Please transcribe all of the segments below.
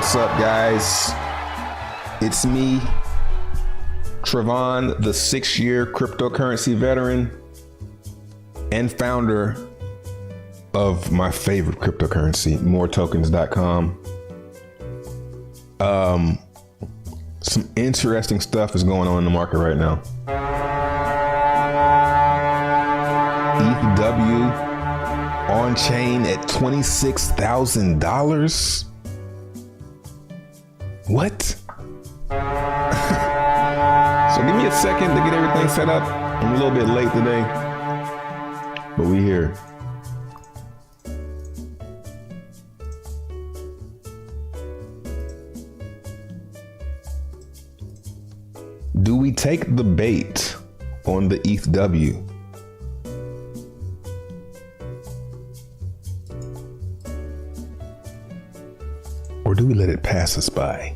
What's up, guys? It's me, Trevon, the 6-year cryptocurrency veteran and founder of my favorite cryptocurrency, moretokens.com. Some interesting stuff is going on in the market right now. ETHW on chain at $26,000. What? So give me a second to get everything set up. I'm a little bit late today, but we here. Do we take the bait on the ETHW? Or do we let it pass us by?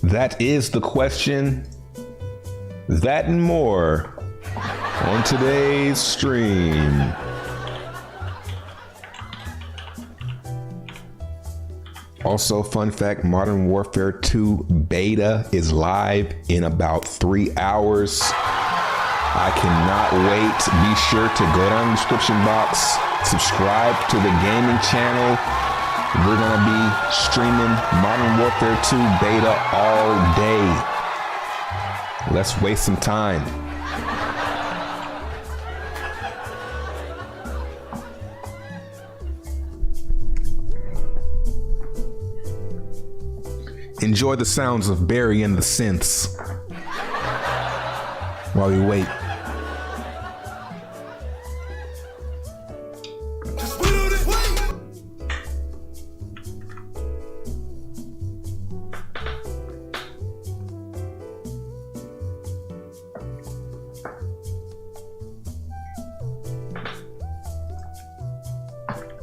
That is the question. That and more on today's stream. Also, fun fact, Modern Warfare 2 beta is live in about 3 hours. I cannot wait. Be sure to go down in the description box, subscribe to the gaming channel. We're gonna be streaming Modern Warfare 2 beta all day. Let's waste some time. Enjoy the sounds of Barry and the synths while we wait.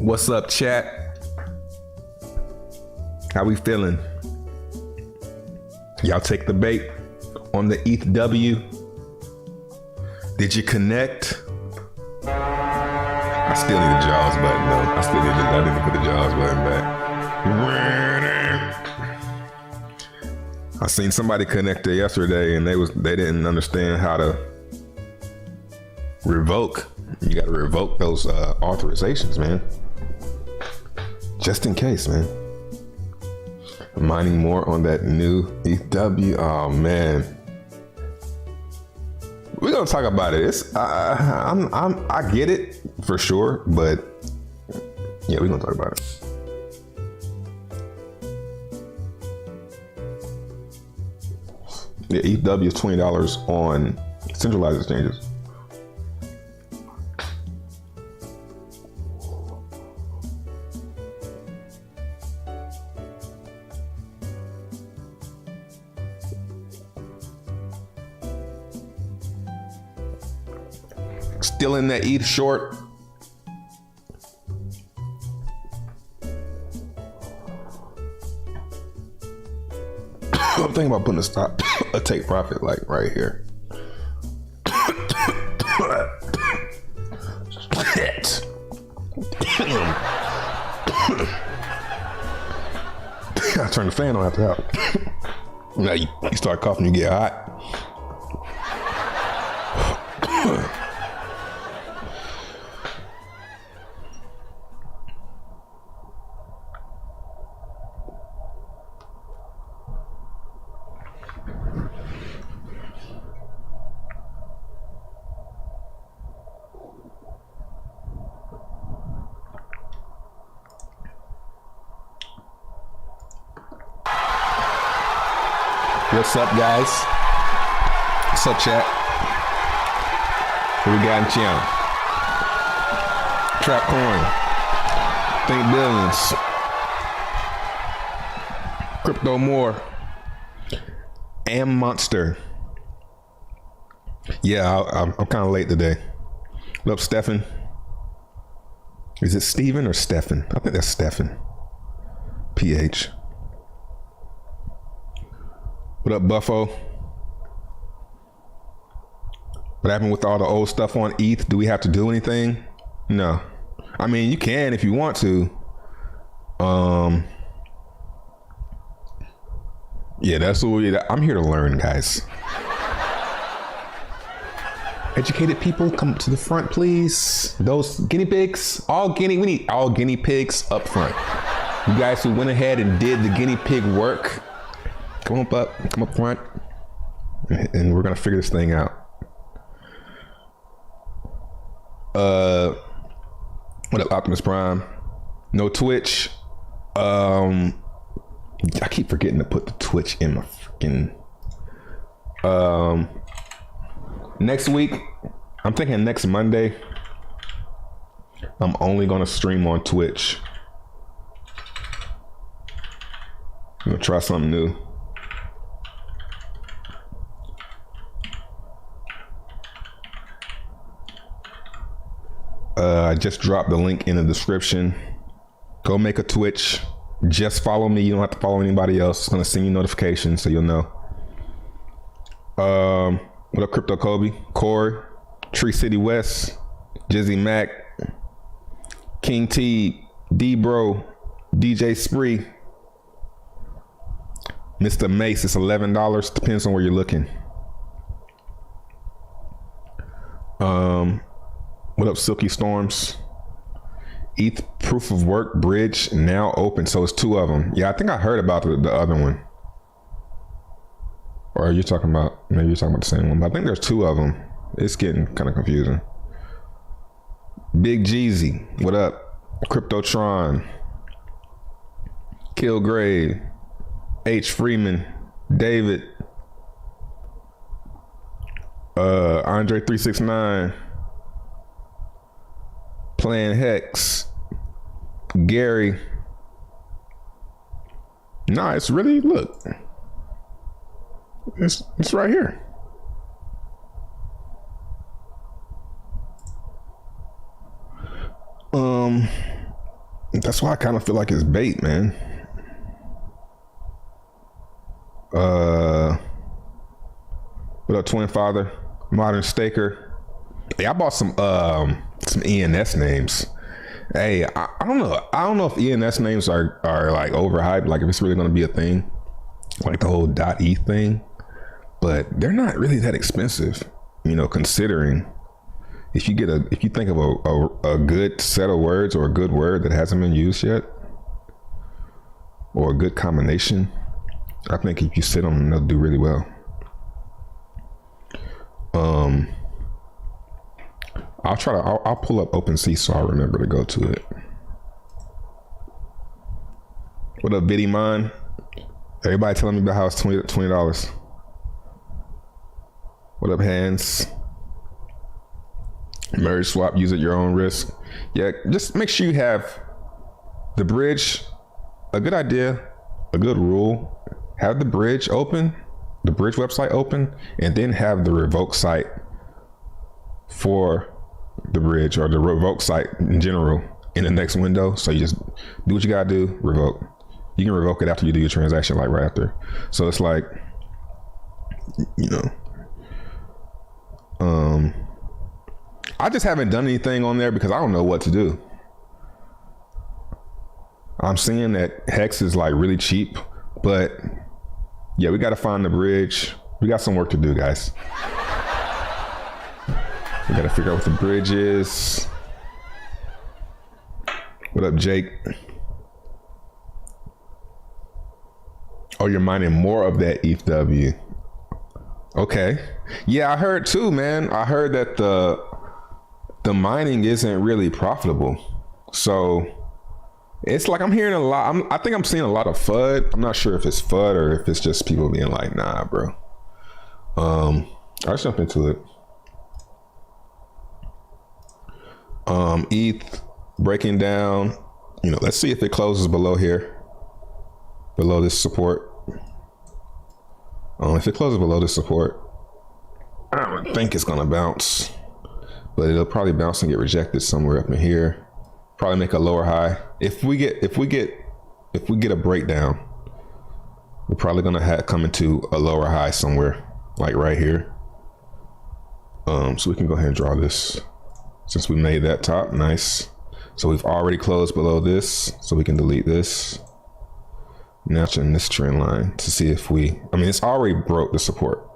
What's up, chat? How we feeling? Y'all take the bait on the ETHW? Did you connect? I still need the JAWS button though. I need to put the JAWS button back. I seen somebody connect it yesterday and they didn't understand how to revoke. You got to revoke those authorizations, man. Just in case, man. Mining more on that new ETHW. Oh man, we're gonna talk about it. It's I get it for sure, but yeah, we're gonna talk about it. Yeah, ETHW is $20 on centralized exchanges. Still in that ETH short. I'm thinking about putting a take profit like right here. I turn the fan on after that. Now you start coughing, you get hot. What's up, guys? What's up, chat? What we got in chat? Trap coin. Think billions. Crypto more. Am monster. Yeah, I'm kind of late today. What up, Stefan? Is it Steven or Stefan? I think that's Stefan. PH. What up, Buffo? What happened with all the old stuff on ETH? Do we have to do anything? No. I mean, you can if you want to. Yeah, that's what I'm here to learn, guys. Educated people, come to the front, please. Those guinea pigs, we need all guinea pigs up front. You guys who went ahead and did the guinea pig work, come up front, and we're gonna figure this thing out. What up, Optimus Prime? No Twitch. I keep forgetting to put the Twitch in my freaking. Next week, I'm thinking next Monday, I'm only gonna stream on Twitch. I'm gonna try something new. I just dropped the link in the description. Go make a Twitch. Just follow me. You don't have to follow anybody else. It's gonna send you notifications so you'll know. What up, Crypto Kobe, Corey, Tree City West, Jizzy Mac, King T, D Bro, DJ Spree, Mr. Mace. It's $11. Depends on where you're looking. What up, Silky Storms? ETH Proof-of-Work bridge now open, so it's 2 of them. Yeah, I think I heard about the other one. Or are you talking about, maybe you're talking about the same one, but I think there's 2 of them. It's getting kind of confusing. Big Jeezy, what up? Cryptotron, Killgrave, H. Freeman, David, Andre 369, Playing Hex, Gary. Nah, it's really, look. It's right here. That's why I kind of feel like it's bait, man. What up, Twin Father? Modern Staker. Yeah, I bought some ENS names. Hey, I don't know. I don't know if ENS names are like overhyped, like if it's really gonna be a thing, like the whole .eth thing. But they're not really that expensive, you know, considering if you think of a good set of words or a good word that hasn't been used yet, or a good combination, I think if you sit on them, they'll do really well. I'll pull up OpenSea so I remember to go to it. What up, Biddy Mine? Everybody telling me about how it's $20. What up, Hands? Merge swap, use at your own risk. Yeah, just make sure you have the bridge, a good idea, a good rule. Have the bridge open, the bridge website open, and then have the revoke site for the bridge, or the revoke site in general, in the next window. So you just do what you gotta do, revoke. You can revoke it after you do your transaction, like right after. So it's like, you know, I just haven't done anything on there because I don't know what to do. I'm seeing that Hex is like really cheap, but yeah, we got to find the bridge. We got some work to do, guys. We got to figure out what the bridge is. What up, Jake? Oh, you're mining more of that ETHW. Okay. Yeah, I heard too, man. I heard that the mining isn't really profitable. So it's like I'm hearing a lot. I think I'm seeing a lot of FUD. I'm not sure if it's FUD or if it's just people being like, nah, bro. I'll jump into it. ETH breaking down. You know, let's see if it closes below here, below this support. If it closes below this support, I don't think it's gonna bounce, but it'll probably bounce and get rejected somewhere up in here. Probably make a lower high. If we get a breakdown, we're probably gonna come into a lower high somewhere, like right here. So we can go ahead and draw this since we made that top. Nice. So we've already closed below this, so we can delete this. Matching this trend line to see if it's already broke the support.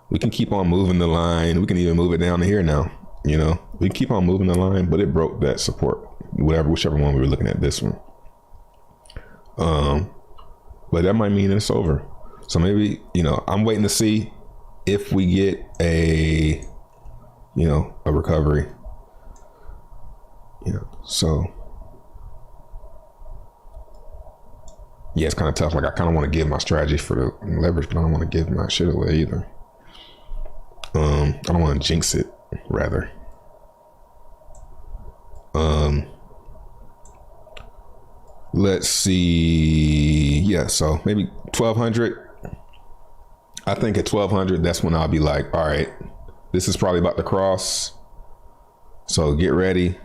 We can keep on moving the line. We can even move it down to here now. We can keep on moving the line, but it broke that support. Whichever one we were looking at, this one. But that might mean it's over. So maybe, I'm waiting to see if we get a recovery. So yeah, it's kind of tough. Like, I kind of want to give my strategy for the leverage, but I don't want to give my shit away either. I don't want to jinx it, rather. Let's see. Yeah, so maybe 1200. I think at 1200, that's when I'll be like, all right, this is probably about to cross. So get ready.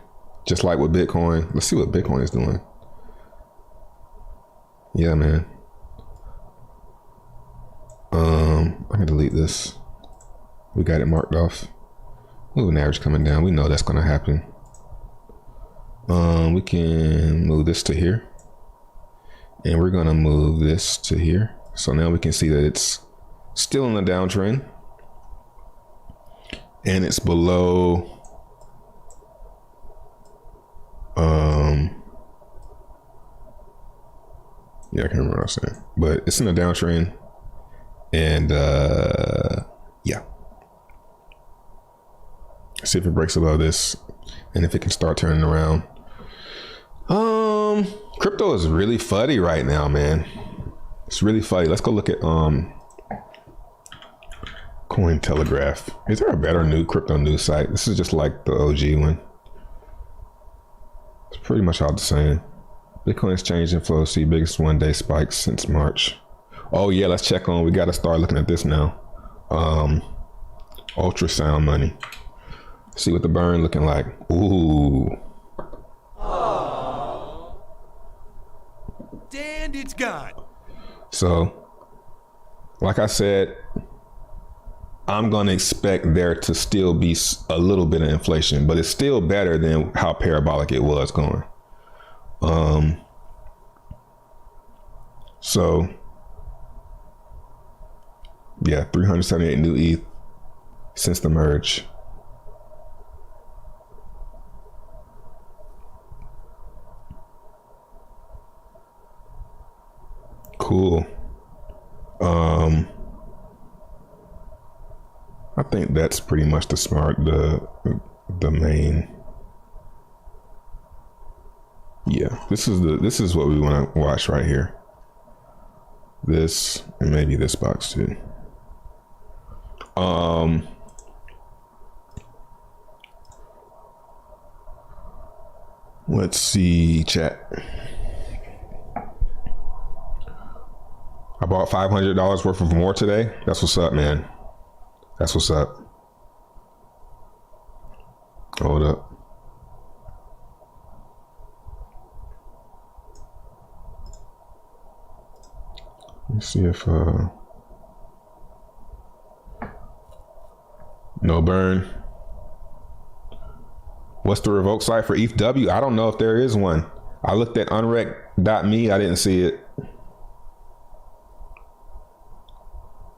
Just like with Bitcoin. Let's see what Bitcoin is doing. Yeah, man. I can delete this. We got it marked off. Moving average coming down. We know that's going to happen. We can move this to here. And we're going to move this to here. So now we can see that it's still in the downtrend. And it's below yeah, I can't remember what I was saying, but it's in a downtrend, and yeah. See if it breaks above this, and if it can start turning around. Crypto is really fuddy right now, man. It's really fuddy. Let's go look at Cointelegraph. Is there a better new crypto news site? This is just like the OG one. It's pretty much all the same. Bitcoin exchange inflow see biggest one-day spikes since March. Oh yeah, let's check on. We got to start looking at this now. Ultrasound money. See what the burn looking like. Ooh. And it's gone. So, like I said, I'm going to expect there to still be a little bit of inflation, but it's still better than how parabolic it was going. So yeah, 378 new ETH since the merge. Cool. I think that's pretty much the main. Yeah, this is what we want to watch right here. This, and maybe this box too. Let's see, chat. I bought $500 worth of more today. That's what's up, man. That's what's up. Hold up. Let's see if no burn. What's the revoke site for ETHW? I don't know if there is one. I looked at unrec.me. I didn't see it.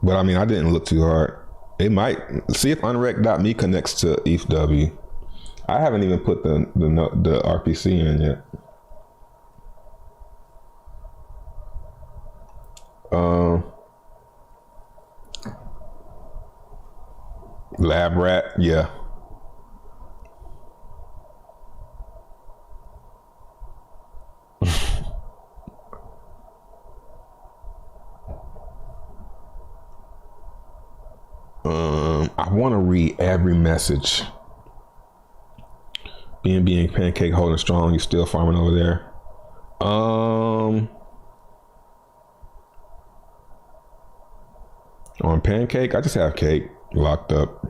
But I mean, I didn't look too hard. It might. See if unrec.me connects to ETHW. I haven't even put the RPC in yet. Lab rat, yeah. I want to read every message. BNB and Pancake holding strong. You still farming over there? On Pancake, I just have Cake locked up.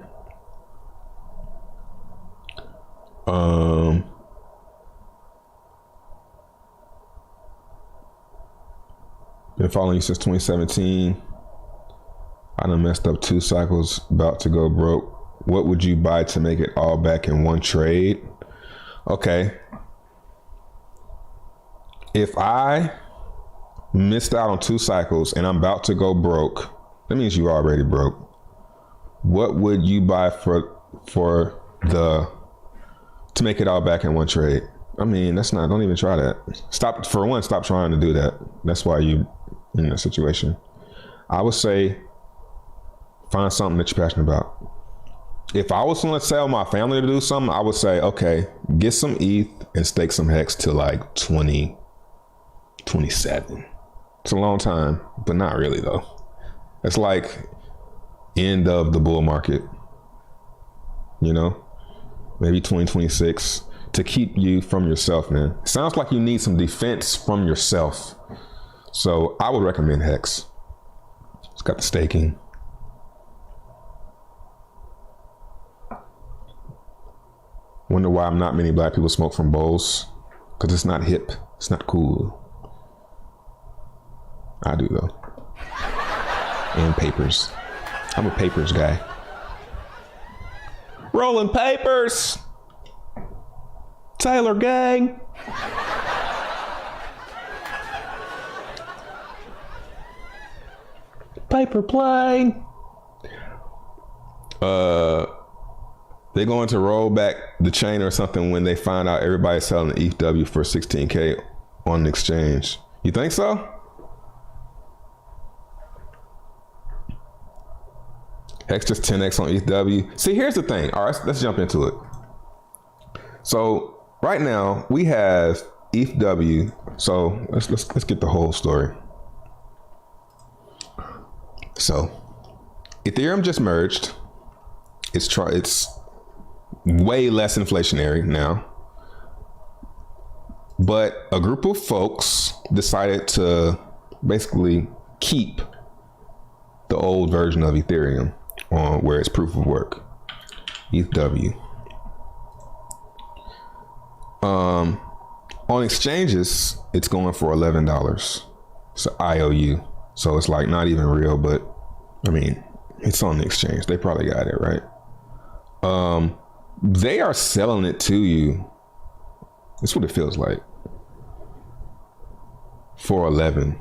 Been following you since 2017. I done messed up 2 cycles, about to go broke. What would you buy to make it all back in one trade? Okay. If I missed out on 2 cycles and I'm about to go broke, that means you already broke. What would you buy to make it all back in one trade? I mean, don't even try that. Stop trying to do that. That's why you in that situation. I would say find something that you're passionate about. If I was going to tell my family to do something, I would say, okay, get some ETH and stake some Hex to like 2027. It's a long time, but not really though. It's like end of the bull market, maybe 2026 to keep you from yourself, man. It sounds like you need some defense from yourself. So I would recommend Hex. It's got the staking. Wonder why not many black people smoke from bowls. Because it's not hip. It's not cool. I do though. And papers. I'm a papers guy. Rolling papers. Taylor gang. Paper plane. They're going to roll back the chain or something when they find out everybody's selling the ETHW for 16K on the exchange. You think so? Hex just 10X on ETHW. See, here's the thing. All right, let's jump into it. So right now we have ETHW. So let's get the whole story. So Ethereum just merged. It's way less inflationary now. But a group of folks decided to basically keep the old version of Ethereum on where it's proof of work, ETHW. On exchanges, it's going for $11. It's an IOU. So it's like not even real, but I mean, it's on the exchange. They probably got it, right? They are selling it to you. That's what it feels like. For 11.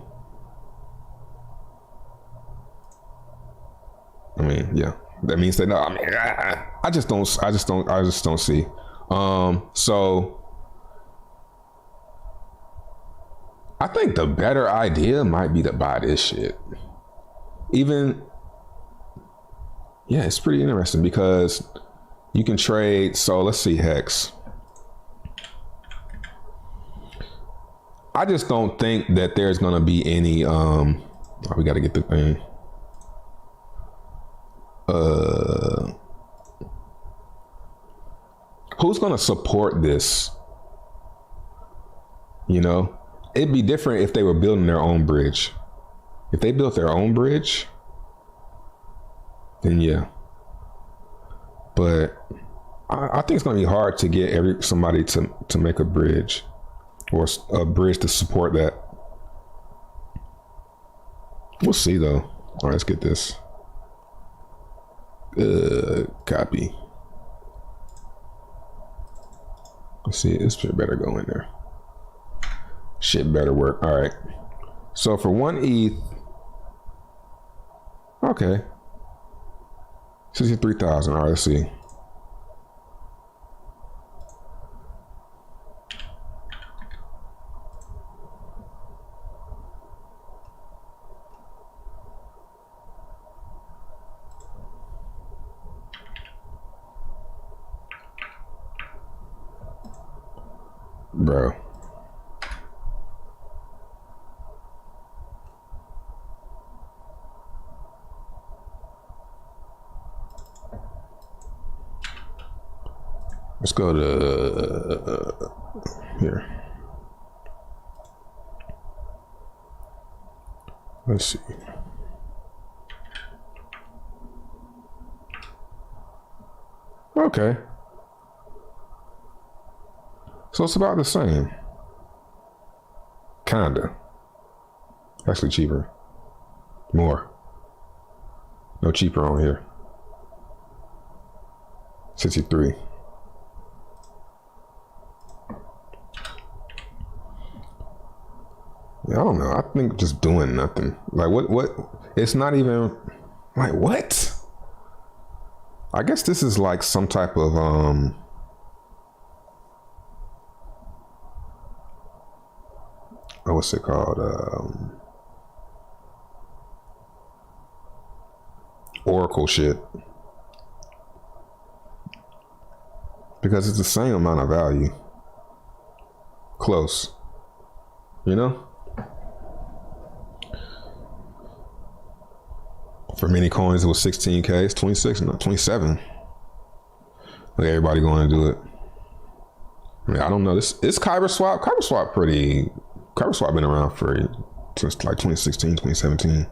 I mean, yeah. That means they know. I mean, I just don't see. So I think the better idea might be to buy this shit. Yeah, it's pretty interesting because you can trade. So let's see, Hex. I just don't think that there's gonna be any. We got to get the thing. Who's gonna support this? It'd be different if they were building their own bridge. If they built their own bridge, then yeah. But I think it's gonna be hard to get somebody to make a bridge or a bridge to support that. We'll see though. All right, let's get this. Copy. Let's see, this shit better go in there. Shit better work. All right. So for 1 ETH, okay, 63,000. All right, let's see. Bro. Let's go to here. Let's see. Okay. So it's about the same. Kinda. Actually cheaper. More. No cheaper on here. 63. Yeah, don't know. I think just doing nothing. Like what? It's not even like what? I guess this is like some type of what's it called? Oracle shit. Because it's the same amount of value. Close. You know? For many coins, it was 16K. It's 26, not 27. Like everybody going to do it. I mean, I don't know. This Kyber Swap. Kyber Swap been around since like 2016, 2017.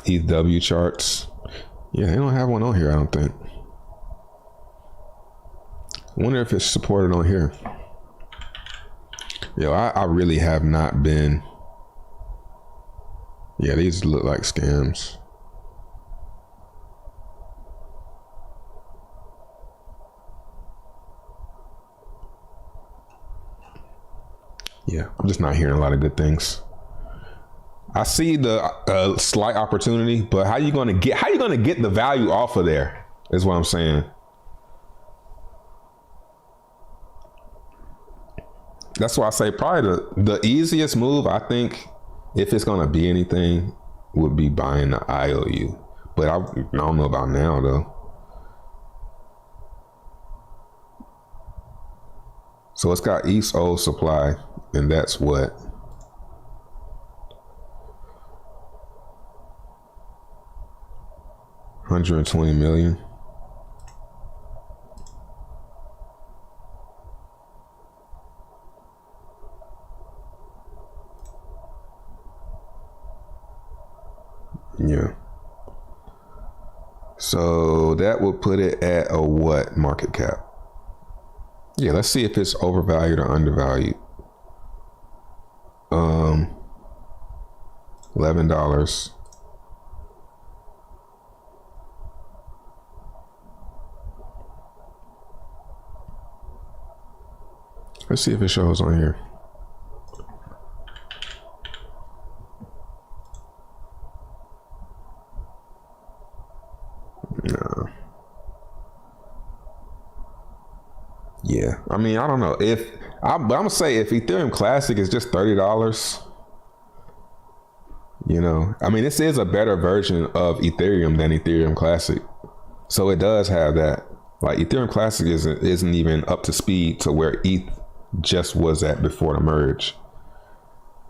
ETHW charts. Yeah, they don't have one on here, I don't think. I wonder if it's supported on here. Yo, I really have not been. Yeah, these look like scams. Yeah, I'm just not hearing a lot of good things. I see the slight opportunity, but how you gonna get the value off of there is what I'm saying. That's why I say probably the easiest move, I think, if it's gonna be anything, would be buying the IOU. But I don't know about now though. So it's got East old supply, and that's what? $120 million. Yeah. So that would put it at a what market cap? Yeah, let's see if it's overvalued or undervalued. $11. Let's see if it shows on here. No. Yeah, I mean, I don't know if I'm gonna say if Ethereum Classic is just $30. You know, I mean, this is a better version of Ethereum than Ethereum Classic, so it does have that. Like Ethereum Classic isn't even up to speed to where ETH just was at before the merge.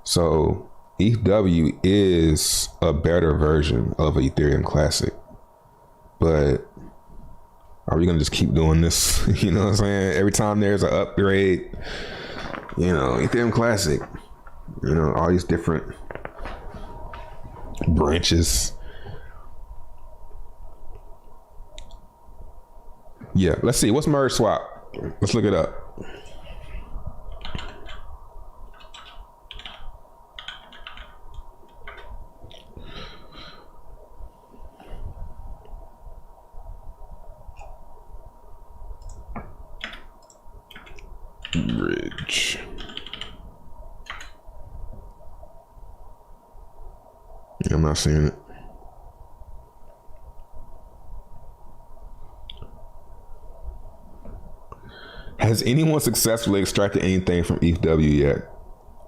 So ETHW is a better version of Ethereum Classic. But are we gonna just keep doing this? You know what I'm saying? Every time there's an upgrade, you know, Ethereum Classic, you know, all these different branches. Yeah, let's see. What's merge swap? Let's look it up. Bridge. I'm not seeing it. Has anyone successfully extracted anything from ETHW yet?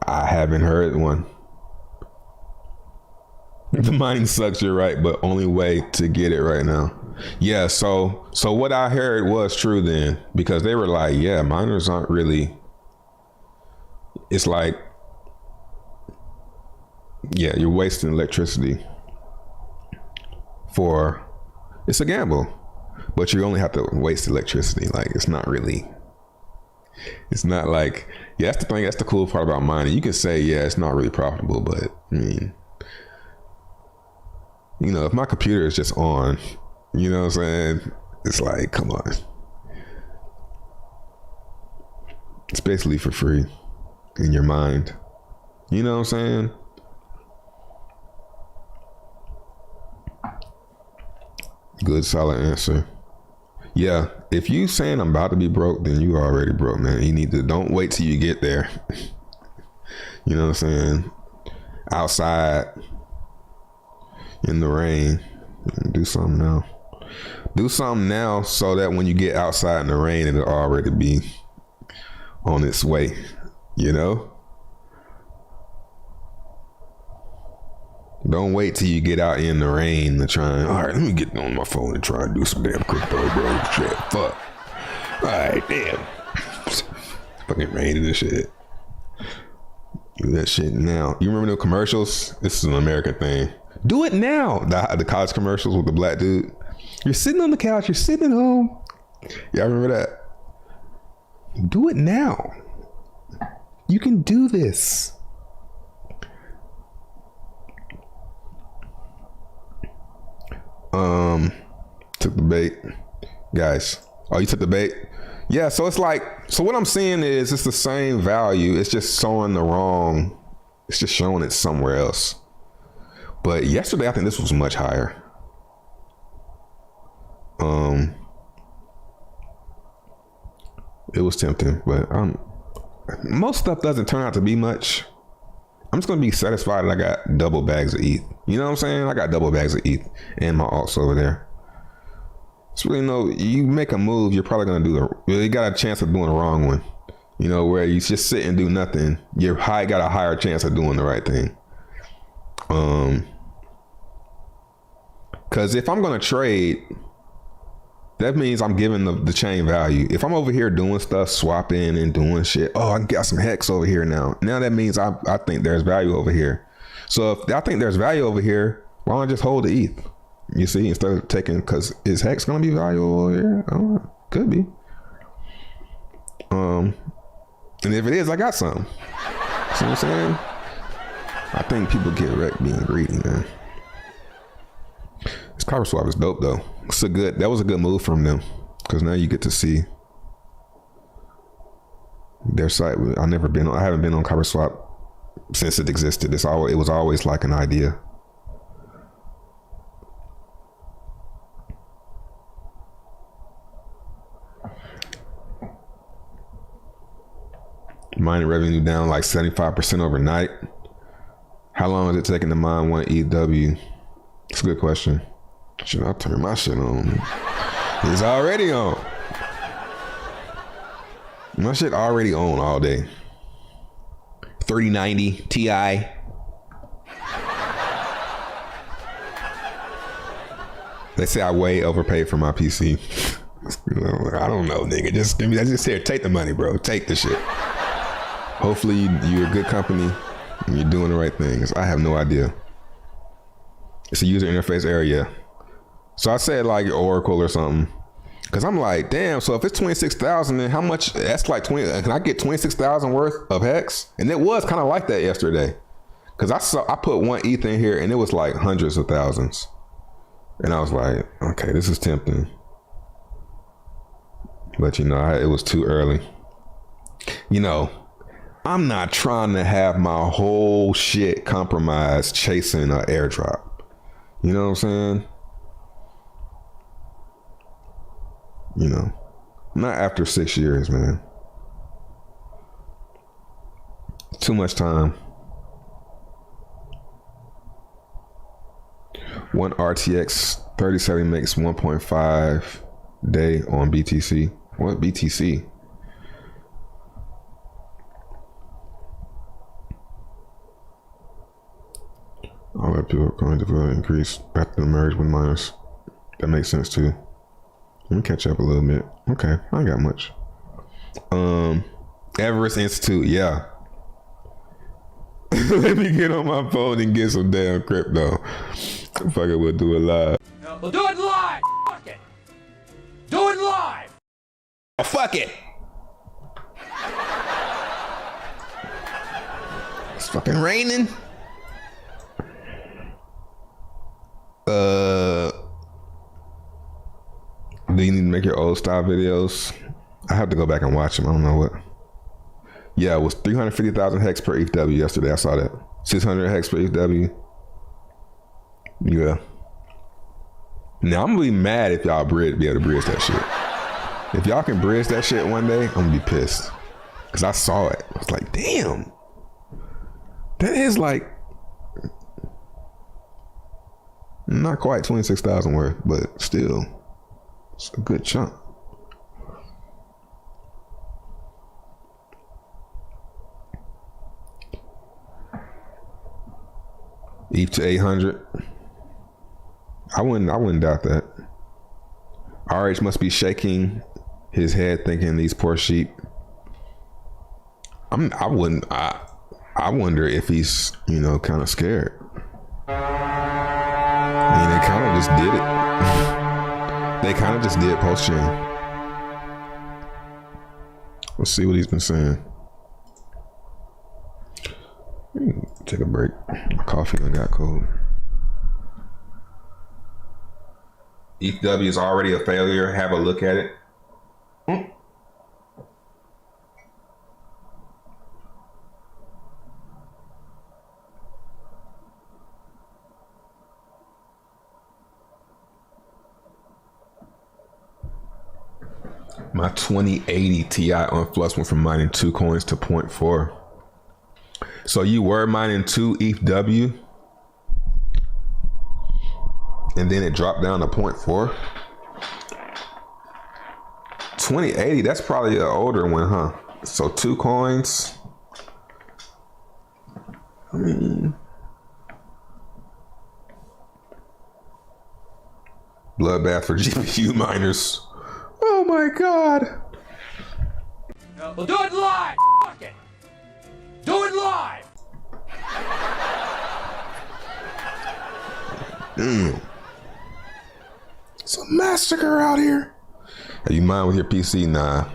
I haven't heard one. The mining sucks, you're right, but only way to get it right now. Yeah, so what I heard was true then, because they were like, yeah, miners aren't really, it's like, yeah, you're wasting electricity it's a gamble, but you only have to waste electricity. Like, it's not really, it's not like, yeah, that's the thing, that's the cool part about mining. You can say, yeah, it's not really profitable, but I mean, you know, if my computer is just on, you know what I'm saying? It's like, come on. It's basically for free in your mind. You know what I'm saying? Good, solid answer. Yeah, if you saying I'm about to be broke, then you already broke, man. You need to, don't wait till you get there. You know what I'm saying? Outside in the rain. Do something now. Do something now so that when you get outside in the rain, it'll already be on its way, you know? Don't wait till you get out in the rain to try and, all right, let me get on my phone and try and do some damn crypto, bro. Shit, fuck. All right, damn. Fucking raining and shit. Do that shit now. You remember the commercials? This is an American thing. Do it now. The college commercials with the black dude. You're sitting on the couch. You're sitting at home. Y'all remember that? Do it now. You can do this. Took the bait. Guys. Oh, you took the bait? Yeah, so it's like, so what I'm seeing is it's the same value. It's just showing the wrong, it's just showing it somewhere else. But yesterday, I think this was much higher. It was tempting, but most stuff doesn't turn out to be much. I'm just gonna be satisfied that I got double bags of ETH. You know what I'm saying? I got double bags of ETH and my alts over there. It's really you make a move, you're probably gonna do you got a chance of doing the wrong one. You know, where you just sit and do nothing, got a higher chance of doing the right thing. Cause if I'm gonna trade, that means I'm giving the chain value. If I'm over here doing stuff, swapping and doing shit, oh, I got some hex over here now. Now that means I think there's value over here. So if I think there's value over here, why don't I just hold the ETH? You see, instead of taking, because is hex gonna be valuable over here? I don't know. Could be. And if it is, I got some. See what I'm saying? I think people get wrecked being greedy, man. This Copper Swap is dope though. That was a good move from them, because now you get to see their site. I haven't been on Copper Swap since it existed. It was always like an idea. Mining revenue down like 75% overnight. How long is it taking to mine one ETHW? It's a good question. Should I turn my shit on? It's already on. My shit already on all day. 3090 Ti. They say I way overpaid for my PC. I don't know, nigga. Just give me that. Just here, take the money, bro. Take the shit. Hopefully you're a good company and you're doing the right things. I have no idea. It's a user interface area. So I said like Oracle or something. Cause I'm like, damn, so if it's 26,000, then how much, that's like 20, can I get 26,000 worth of hex? And it was kind of like that yesterday. Cause I put one ETH in here and it was like hundreds of thousands. And I was like, okay, this is tempting. But you know, it was too early. You know, I'm not trying to have my whole shit compromised chasing an airdrop. You know what I'm saying? You know, not after 6 years, man. Too much time. One RTX 3070 makes 1.5 day on BTC. What BTC? All that people are going to increase after the merge with miners. That makes sense too. Let me catch up a little bit. Okay, I ain't got much. Everest Institute, yeah. Let me get on my phone and get some damn crypto. Fuck it, we'll do it live. We'll do it live. Fuck it. Do it live. Oh, fuck it. It's fucking raining. Do you need to make your old style videos? I have to go back and watch them. I don't know what. Yeah, it was 350,000 hex per ETHW yesterday. I saw that. 600 hex per ETHW. Yeah. Now I'm gonna be mad if y'all be able to bridge that shit. If y'all can bridge that shit one day, I'm gonna be pissed. Cause I saw it. I was like, damn. That is like not quite 26,000 worth, but still, it's a good chunk. ETH to 800. I wouldn't doubt that. RH must be shaking his head, thinking these poor sheep. I wonder if he's, kind of scared. I mean, they kind of just did it. They kind of just did post-chain. Let's see what he's been saying. Take a break. My coffee done got cold. ETHW is already a failure. Have a look at it. My 2080 Ti on Flux went from mining 2 coins to 0.4. So you were mining 2 ETHW and then it dropped down to 0.4. 2080, that's probably an older one, huh? So 2 coins. I mean, bloodbath for GPU miners. Oh my God. We'll do it live. Fuck it. Do it live. It's a massacre out here. Are you mine with your PC? Nah.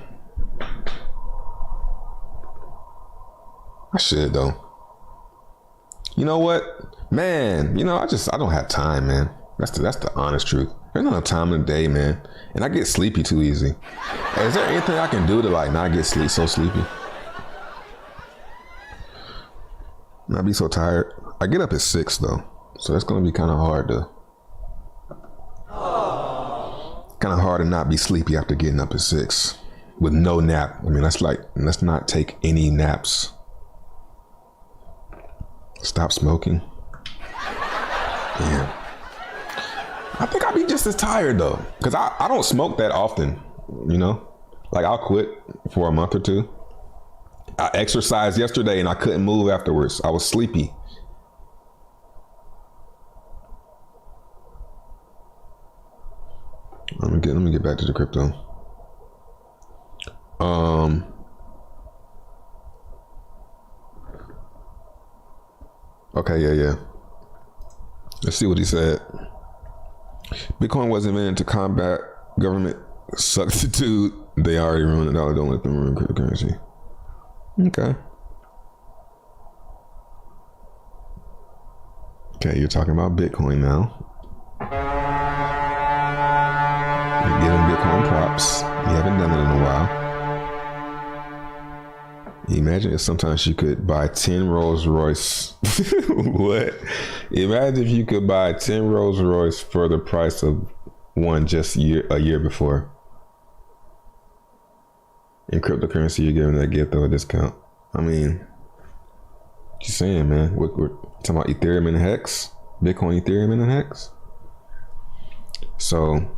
I should though. You know what? Man, I don't have time, man. That's the honest truth. There's not enough time in the day, man. And I get sleepy too easy. Hey, is there anything I can do to not get so sleepy? I'd be so tired. I get up at 6 though. So that's gonna be kind of hard to not be sleepy after getting up at 6 with no nap. I mean, let's not take any naps. Stop smoking. Damn. I think I'd be just as tired though, because I don't smoke that often, I'll quit for a month or two. I exercised yesterday and I couldn't move afterwards. I was sleepy. Let me get back to the crypto. Okay, yeah. Let's see what he said. Bitcoin wasn't meant to combat government substitute. They already ruined the dollar. Don't let them ruin cryptocurrency. Okay, you're talking about Bitcoin now. You're giving Bitcoin props. You haven't done it in a while. Imagine if sometimes you could buy 10 Rolls Royce. What? Imagine if you could buy 10 Rolls Royce for the price of one just a year before. In cryptocurrency, you're giving that gift of a discount. I mean, just saying, man. We're talking about Ethereum and Hex, Bitcoin, Ethereum and Hex. So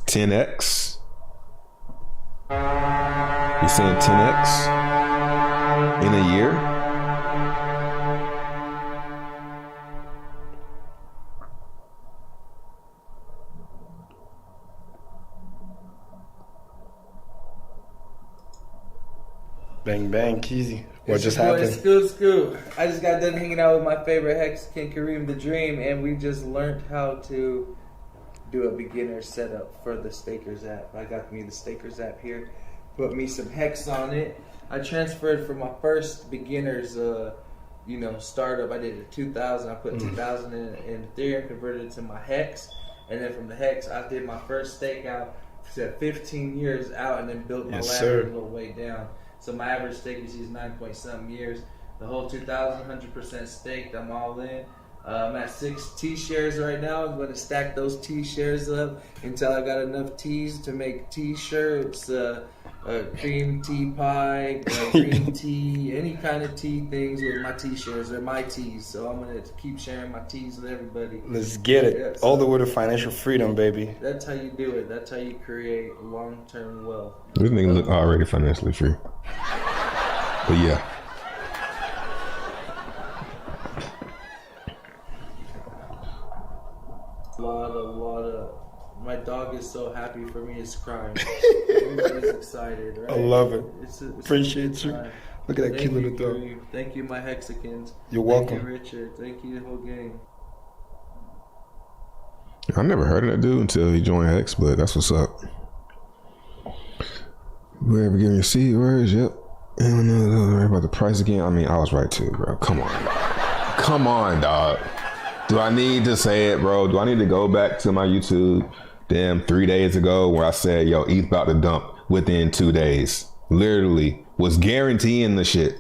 10x. You're saying 10x in a year? Bang bang, Keezy. What just happened? Scoot. I just got done hanging out with my favorite Hexagon, Kareem the Dream, and we just learned how to do a beginner setup for the Stakers app. I got me the Stakers app here, put me some Hex on it. I transferred from my first beginner's, startup. I did a 2,000. I put 2,000 in Ethereum, converted it to my Hex, and then from the Hex, I did my first stake out, set 15 years out, and then built my ladder a little way down. So my average stake is 9 point something years. The whole 2,000, 100% staked. I'm all in. I'm at 6 T-shares right now. I'm going to stack those T-shares up until I got enough T's to make T-shirts, cream tea pie, green tea, any kind of tea things with my T-shares. They're my T's, so I'm going to keep sharing my T's with everybody. Let's get it. Yeah, so all the way to financial freedom, baby. that's how you do it. That's how you create long-term wealth. This nigga look already financially free. But yeah. A lot of. My dog is so happy for me, it's crying. Everybody's excited, right? I love it. It's Appreciate you. time. Look at that cute little dog. Kareem. Thank you, my Hexicans. You're welcome. Thank you, Richard. Thank you, the whole gang. I never heard of that dude until he joined Hex, but that's what's up. Whoever giving you seed words, yep. And worry about the price again. I mean, I was right too, bro. Come on, dog. Come on, dog. Do I need to say it, bro? Do I need to go back to my YouTube, 3 days ago, where I said, yo, ETH about to dump within 2 days? Literally was guaranteeing the shit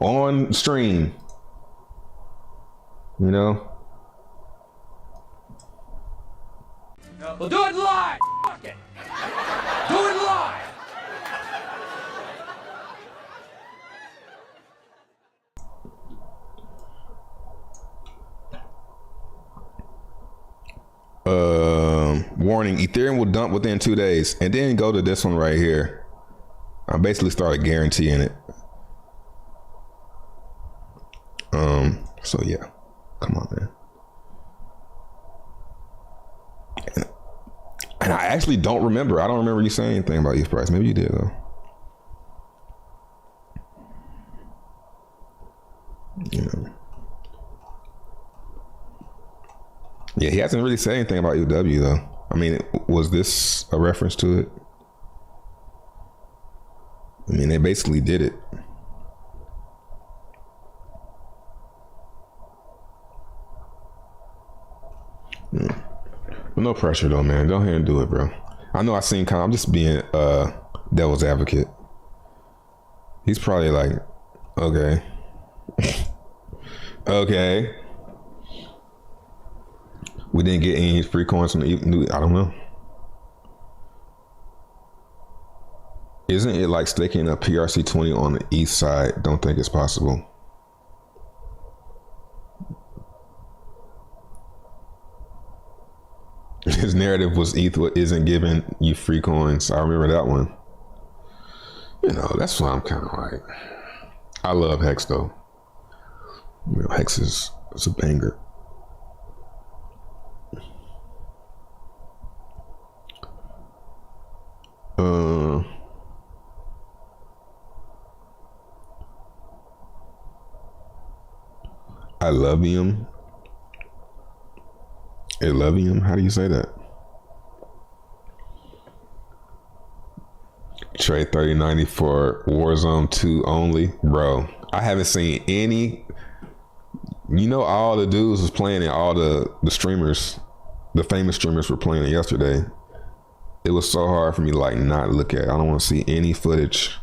on stream. You know? We'll do it live. Fuck it. Do it live. Warning, Ethereum will dump within 2 days. And then go to this one right here. I basically started guaranteeing it. So yeah. Come on, man. And I actually don't remember. I don't remember you saying anything about ETH price. Maybe you did though. Yeah. Yeah, he hasn't really said anything about ETHW though. I mean, was this a reference to it? I mean, they basically did it. Yeah. But no pressure though, man. Go ahead and do it, bro. I know I seem I'm just being devil's advocate. He's probably like, okay. Okay. We didn't get any free coins from the I don't know. Isn't it like staking a PRC20 on the east side? Don't think it's possible. His narrative was ETH isn't giving you free coins. I remember that one. You know, that's why I'm kind of like, I love Hex though. You know, Hex is a banger. I love him. How do you say that? Trade 3090 for Warzone 2 only, bro. I haven't seen any. You know, all the dudes was playing it. All the streamers, the famous streamers were playing it yesterday. It was so hard for me to like not look at it. I don't want to see any footage.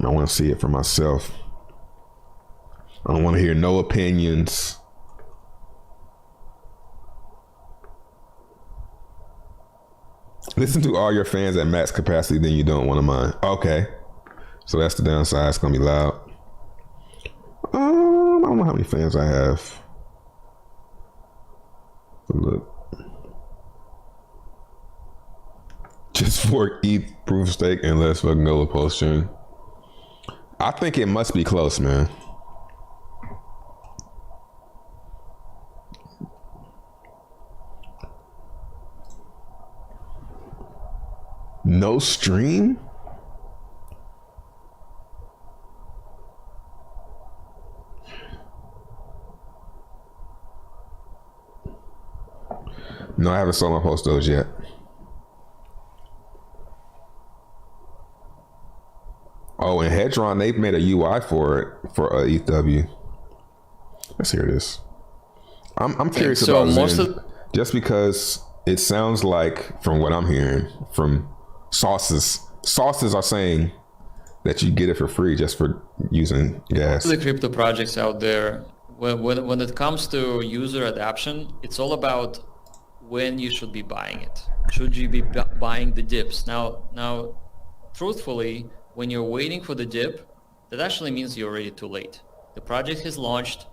I want to see it for myself. I don't want to hear no opinions. Listen to all your fans at max capacity, then you don't want to mind. Okay. So that's the downside. It's going to be loud. I don't know how many fans I have. Look. Just for ETH proof stake and let's fucking go to post stream. I think it must be close, man. No stream? No, I haven't sold my post those yet. Oh, and Hedron, they've made a UI for it for ETHW. Let's hear this. I'm curious so about most Zen, just because it sounds like, from what I'm hearing from sources are saying that you get it for free just for using gas. The crypto projects out there, when it comes to user adoption, it's all about when you should be buying it. Should you be buying the dips? Now, truthfully, when you're waiting for the dip, that actually means you're already too late. The project has launched.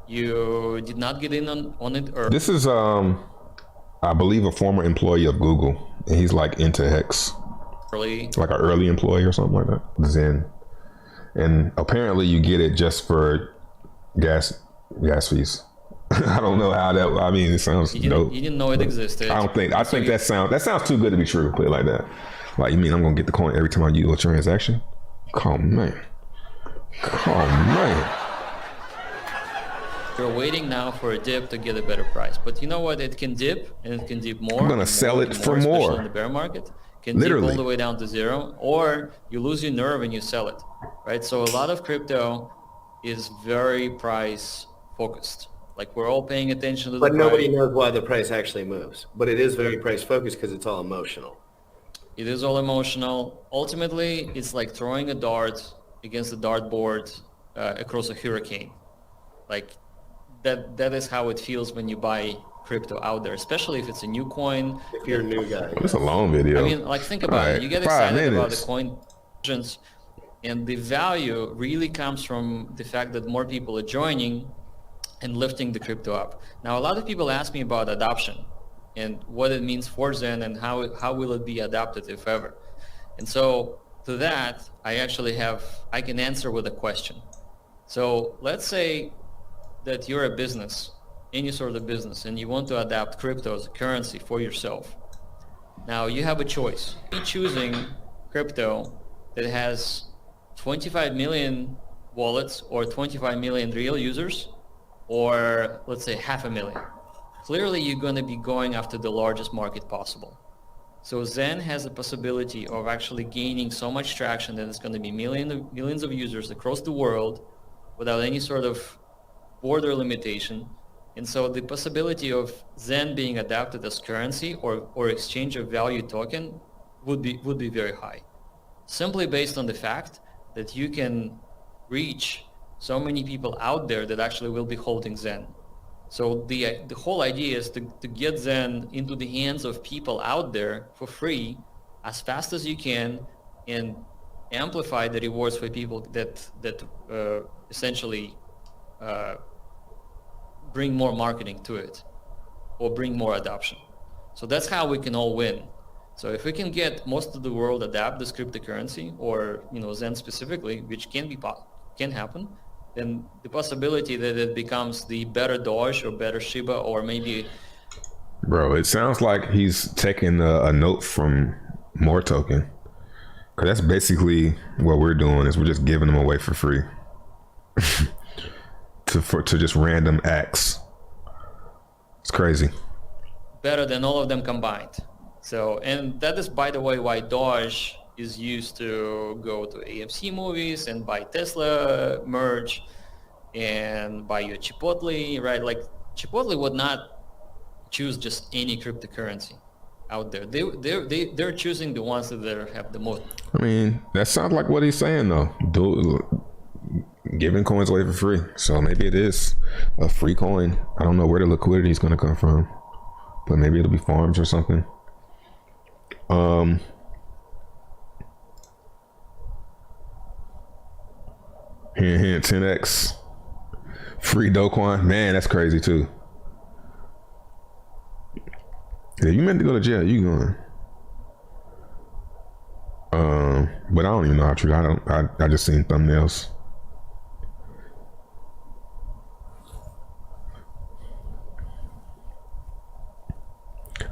You did not get in on it early. This is, I believe, a former employee of Google, and he's like into Hex, like an early employee or something like that. Zen, and apparently you get it just for gas fees. I don't know how that. I mean, it sounds dope. You didn't know it existed. I think that sounds too good to be true. Put it like that. Like, you mean I'm gonna get the coin every time I do a transaction? Come on, man. You're waiting now for a dip to get a better price, but you know what? It can dip, and it can dip more. I'm gonna sell it for more. Especially in the bear market, can dip all the way down to zero, or you lose your nerve and you sell it, right? So a lot of crypto is very price focused. Like, we're all paying attention to the price. But nobody knows why the price actually moves. But it is very price focused because it's all emotional. It is all emotional. Ultimately, it's like throwing a dart against a dartboard across a hurricane. Like, that is how it feels when you buy crypto out there, especially if it's a new coin. If you're a new guy. It's a long video. I mean, like, think about it. You get excited about the coin, and the value really comes from the fact that more people are joining and lifting the crypto up. Now, a lot of people ask me about adoption and what it means for Zen and how will it be adopted, if ever. And so to that, I can answer with a question. So let's say that you're a business, any sort of business, and you want to adopt crypto as a currency for yourself. Now you have a choice. You're choosing crypto that has 25 million wallets or 25 million real users, or let's say 500,000. Clearly you're going to be going after the largest market possible. So Zen has a possibility of actually gaining so much traction that it's going to be millions of users across the world without any sort of border limitation. And so the possibility of Zen being adopted as currency or exchange of value token would be very high, simply based on the fact that you can reach so many people out there that actually will be holding Zen. So the whole idea is to get Zen into the hands of people out there for free as fast as you can, and amplify the rewards for people that essentially bring more marketing to it or bring more adoption. So that's how we can all win. So if we can get most of the world adapt this cryptocurrency, or Zen specifically, which can happen, then the possibility that it becomes the better Doge or better Shiba, or maybe... Bro, it sounds like he's taking a note from More Token. Because that's basically what we're doing, is we're just giving them away for free. to just random acts. It's crazy. Better than all of them combined. So, and that is, by the way, why Doge is used to go to AMC movies and buy Tesla merch and buy your Chipotle, right? Like, Chipotle would not choose just any cryptocurrency out there. They're choosing the ones that have the most. I mean, that sounds like what he's saying, though. Giving coins away for free. So maybe it is a free coin. I don't know where the liquidity is going to come from, but maybe it'll be farms or something. Hint, 10x free Dogecoin. Man, that's crazy too. Yeah, you meant to go to jail. You going? But I don't even know how true. I just seen thumbnails.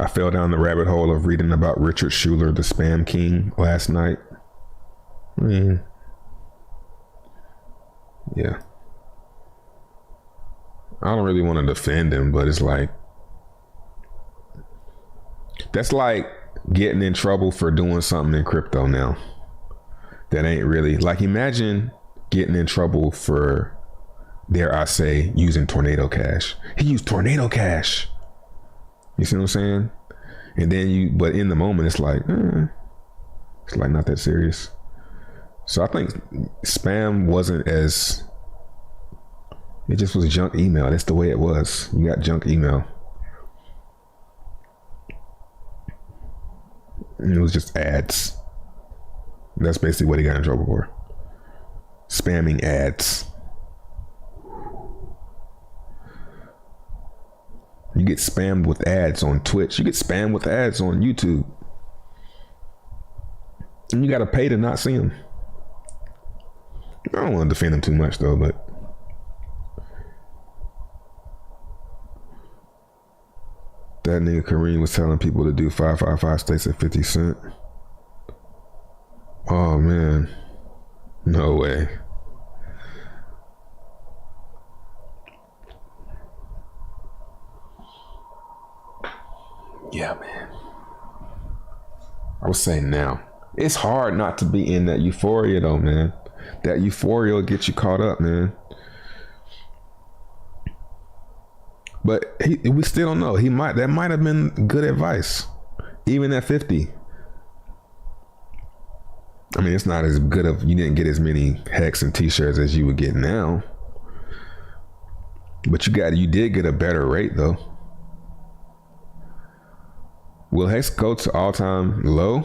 I fell down the rabbit hole of reading about Richard Schuler, the spam king, last night. I mean, yeah. I don't really want to defend him, but it's like, that's like getting in trouble for doing something in crypto now. That ain't really, like, imagine getting in trouble for, dare I say, using Tornado Cash. He used Tornado Cash. You see what I'm saying? And then but in the moment, it's like not that serious. So I think spam wasn't as It just was junk email. That's the way it was. You got junk email. And it was just ads. That's basically what he got in trouble for. Spamming ads. You get spammed with ads on Twitch. You get spammed with ads on YouTube. And you got to pay to not see them. I don't want to defend him too much though, but that nigga Kareem was telling people to do 555 states at 50 cents. Oh man, no way. Yeah, man. I was saying now, it's hard not to be in that euphoria though, man. That euphoria will get you caught up, man. But we still don't know. That might have been good advice, even at 50. I mean, it's not as good of, you didn't get as many Hex and t-shirts as you would get now. But you did get a better rate though. Will Hex go to all-time low?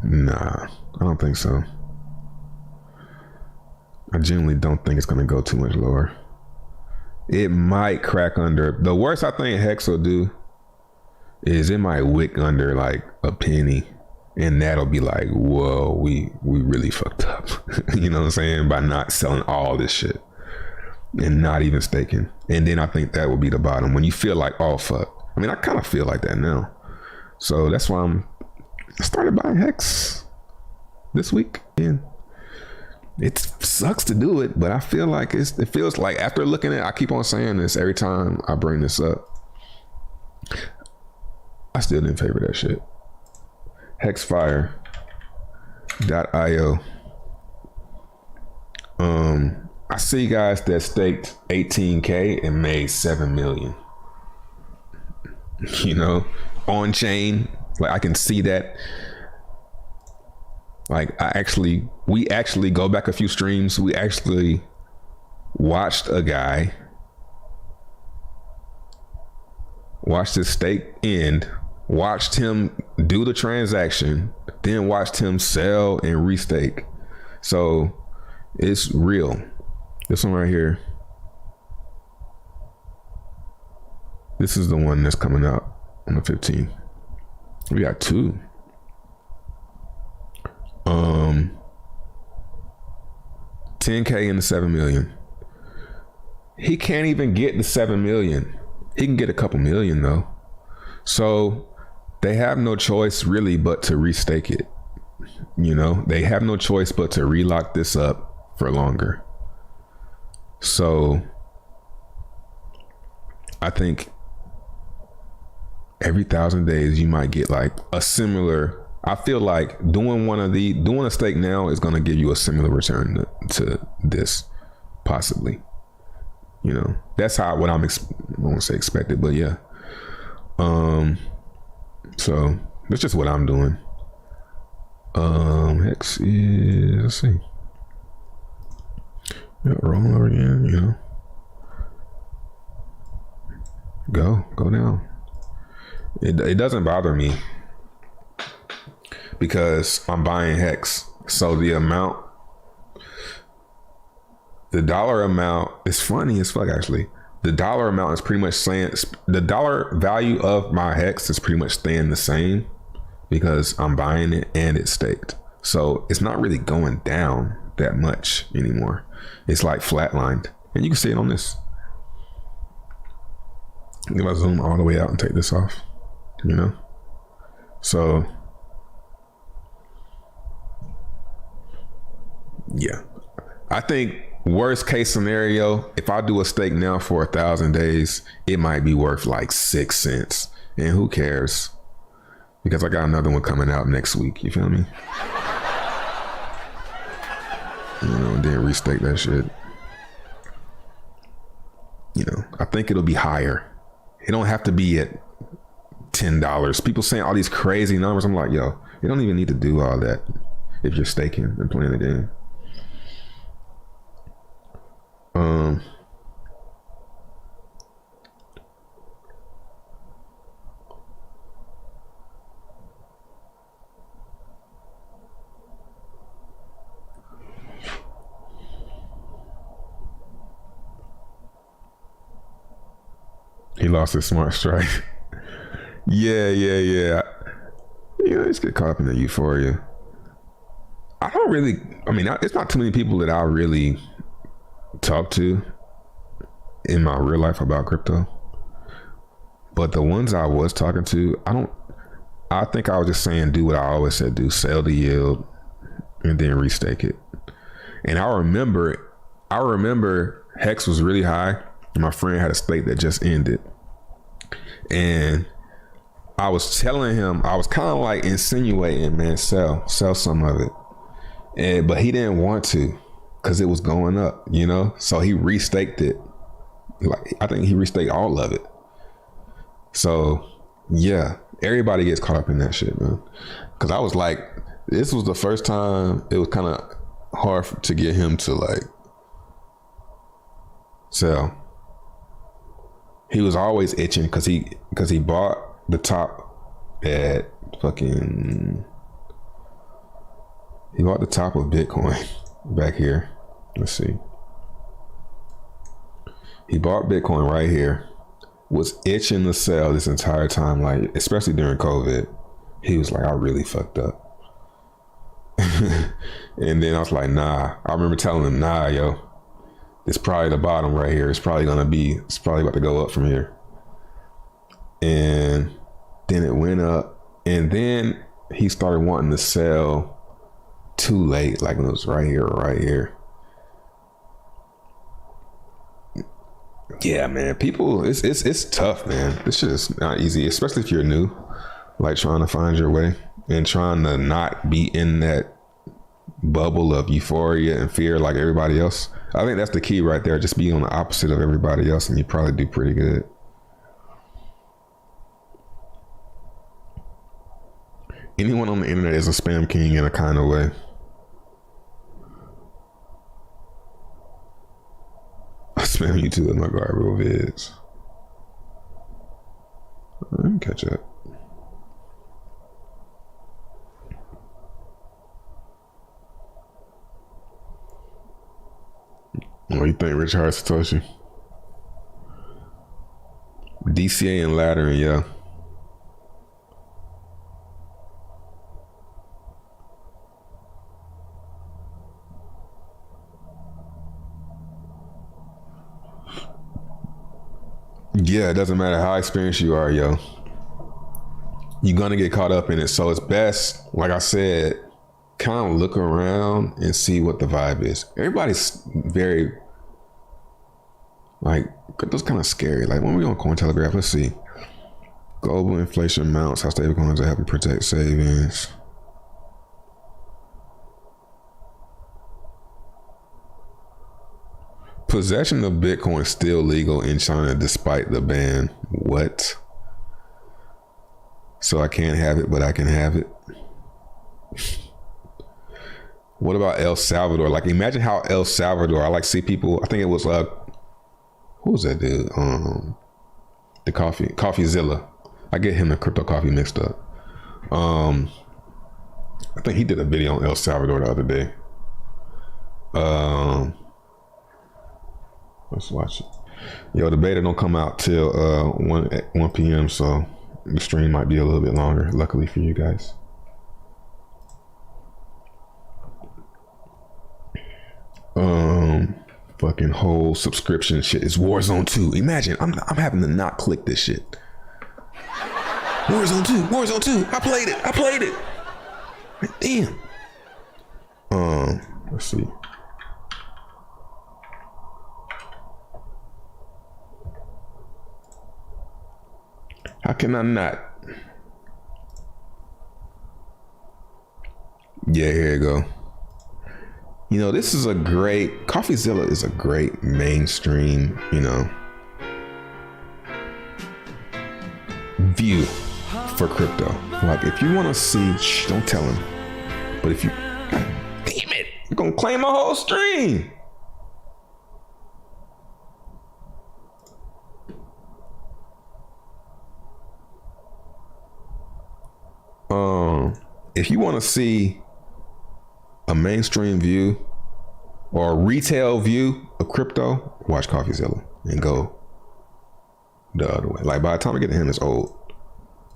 Nah, I don't think so. I genuinely don't think it's going to go too much lower. It might crack under. The worst I think Hex will do is it might wick under like a penny. And that'll be like, whoa, we really fucked up. You know what I'm saying? By not selling all this shit. And not even staking. And then I think that will be the bottom. When you feel like, oh, fuck. I mean, I kind of feel like that now. So that's why I started buying Hex this week. And it sucks to do it, but I feel like it feels like after looking at it, I keep on saying this every time I bring this up. I still didn't favor that shit. Hexfire.io. I see guys that staked 18K and made 7 million. You know, on chain. Like I can see that. Like we actually go back a few streams. We actually watched a guy watched his stake end, watched him do the transaction, then watched him sell and restake. So it's real. This one right here. This is the one that's coming out on the 15th. We got two. 10K into 7 million. He can't even get the 7 million. He can get a couple million though. So they have no choice really but to restake it. You know, they have no choice but to relock this up for longer. So I think every 1,000 days you might get like a similar. I feel like doing a stake now is going to give you a similar return to this, possibly. You know, that's what I won't say expected, but yeah. So that's just what I'm doing. Hex is, let's see. Yeah, rolling over again, you know. Go down. It doesn't bother me because I'm buying Hex. So the dollar amount is funny as fuck actually. The dollar amount is pretty much saying the dollar value of my Hex is pretty much staying the same because I'm buying it and it's staked. So it's not really going down that much anymore. It's like flatlined. And you can see it on this. If I zoom all the way out and take this off, you know? So yeah, I think worst case scenario, if I do a stake now for 1,000 days, it might be worth like 6 cents. And who cares? Because I got another one coming out next week. You feel me? You know, and then restake that shit. You know, I think it'll be higher. It don't have to be at $10. People saying all these crazy numbers. I'm like, yo, you don't even need to do all that if you're staking and playing the game. He lost his smart strike. Yeah. You know, just get caught up in the euphoria. It's not too many people that I really talk to in my real life about crypto. But the ones I was talking to, I think I was just saying, do what I always said, do, sell the yield and then restake it. And I remember Hex was really high and my friend had a stake that just ended. And I was telling him, I was kind of like insinuating, man, sell some of it. But he didn't want to because it was going up, you know? So he restaked it. Like, I think he restaked all of it. So yeah, everybody gets caught up in that shit, man. Because I was like, this was the first time it was kind of hard to get him to like sell. He was always itching because he bought the top at fucking. He bought the top of Bitcoin back here. Let's see. He bought Bitcoin right here. Was itching to sell this entire time, like especially during COVID. He was like, I really fucked up. And then I was like, nah. I remember telling him, nah, yo, it's probably the bottom right here. It's probably about to go up from here. And then it went up. And then he started wanting to sell too late, like when it was right here. Yeah, man, people, it's tough, man. This shit is not easy, especially if you're new, like trying to find your way and trying to not be in that bubble of euphoria and fear like everybody else. I think that's the key right there. Just be on the opposite of everybody else and you probably do pretty good. Anyone on the internet is a spam king in a kind of way. I spam you too with my garbo vids. I can catch up. What do you think, Richard Satoshi? DCA and laddering, yeah. Yeah, it doesn't matter how experienced you are, yo. You're gonna get caught up in it. So it's best, like I said, kind of look around and see what the vibe is. Everybody's very, like, crypto's kind of scary. Like, when we on Cointelegraph, let's see. Global inflation mounts, how stablecoins are helping protect savings. Possession of Bitcoin is still legal in China despite the ban. What? So I can't have it, but I can have it. What about El Salvador? Like, imagine how El Salvador, I like see people, I think it was who was that dude? The CoffeeZilla. I get him and Crypto Coffee mixed up. I think he did a video on El Salvador the other day. Let's watch it. Yo, the beta don't come out till 1 p.m. so the stream might be a little bit longer, luckily for you guys. Fucking whole subscription shit is Warzone 2. Imagine I'm having to not click this shit. Warzone 2. I played it. Damn. Let's see. How can I not? Yeah, here you go. You know, this is a great, CoffeeZilla is a great mainstream, you know, view for crypto. Like, if you want to see, don't tell him. But if you, God damn it, you're going to claim my whole stream. If you want to see a mainstream view or a retail view of crypto, watch CoffeeZilla and go the other way. Like by the time I get to him, it's old.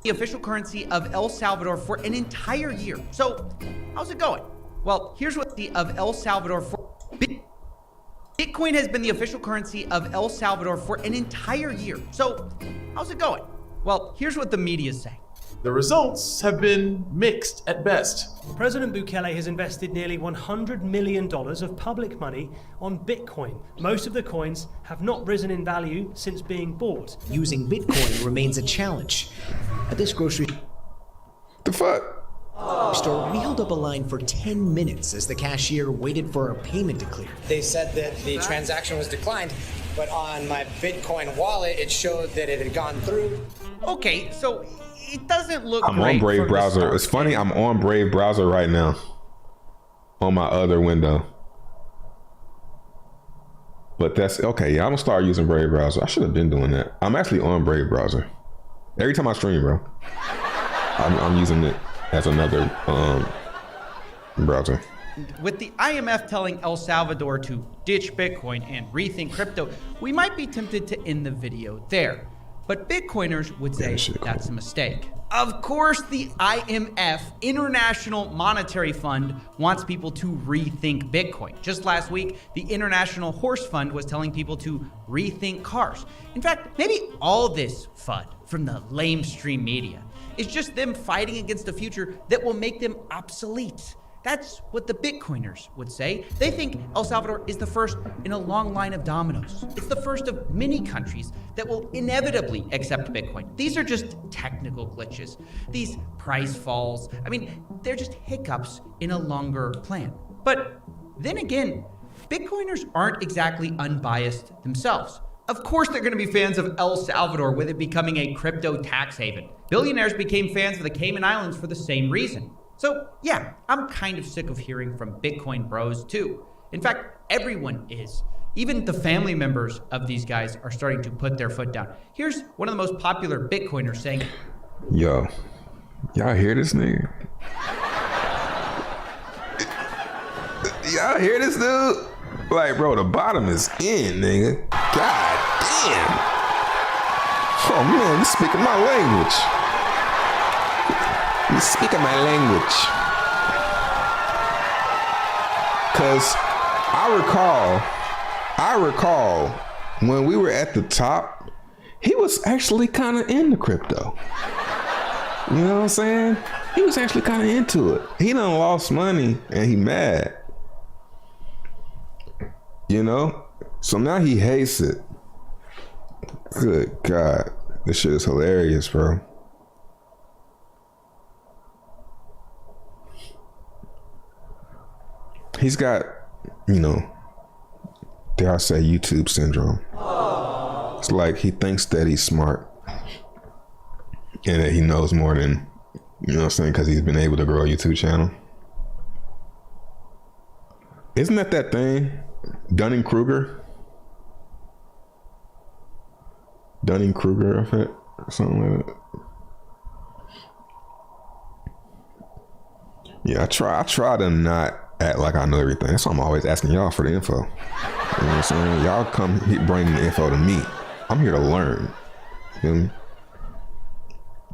The official currency of El Salvador for an entire year. So, how's it going? Well, here's what the of El Salvador for Bitcoin has been the official currency of El Salvador for an entire year. So, how's it going? Well, here's what the media is saying. The results have been mixed at best. President Bukele has invested nearly $100 million of public money on Bitcoin. Most of the coins have not risen in value since being bought. Using Bitcoin remains a challenge. At this grocery The fuck? store, we held up a line for 10 minutes as the cashier waited for our payment to clear. They said that the transaction was declined, but on my Bitcoin wallet, it showed that it had gone through. Okay, so it doesn't look I'm great on Brave from the browser. start. It's funny, I'm on Brave browser right now. On my other window. But that's okay. Yeah, I'm gonna start using Brave browser. I should have been doing that. I'm actually on Brave browser. Every time I stream, bro. I'm using it as another browser. With the IMF telling El Salvador to ditch Bitcoin and rethink crypto, we might be tempted to end the video there. But Bitcoiners would say that's a mistake. Of course, the IMF, International Monetary Fund, wants people to rethink Bitcoin. Just last week, the International Horse Fund was telling people to rethink cars. In fact, maybe all this FUD from the lamestream media is just them fighting against a future that will make them obsolete. That's what the Bitcoiners would say. They think El Salvador is the first in a long line of dominoes. It's the first of many countries that will inevitably accept Bitcoin. These are just technical glitches. These price falls, I mean, they're just hiccups in a longer plan. But then again, Bitcoiners aren't exactly unbiased themselves. Of course they're going to be fans of El Salvador with it becoming a crypto tax haven. Billionaires became fans of the Cayman Islands for the same reason. So yeah, I'm kind of sick of hearing from Bitcoin bros too. In fact, everyone is. Even the family members of these guys are starting to put their foot down. Here's one of the most popular Bitcoiners saying, Yo, y'all hear this nigga? Y'all hear this dude? Like, bro, the bottom is in, nigga. God damn. Oh man, you speaking my language. You speaking my language. Cause I recall when we were at the top, he was actually kind of into crypto. You know what I'm saying? He was actually kind of into it. He done lost money and he mad. You know? So now he hates it. Good God. This shit is hilarious, bro. He's got, you know, dare I say, YouTube syndrome. It's like he thinks that he's smart and that he knows more than, you know what I'm saying, because he's been able to grow a YouTube channel. Isn't that thing? Dunning-Kruger? Dunning-Kruger effect? Or something like that. Yeah, I try to not act like I know everything. That's why I'm always asking y'all for the info. You know what I'm saying? Y'all come bring the info to me. I'm here to learn. You feel me?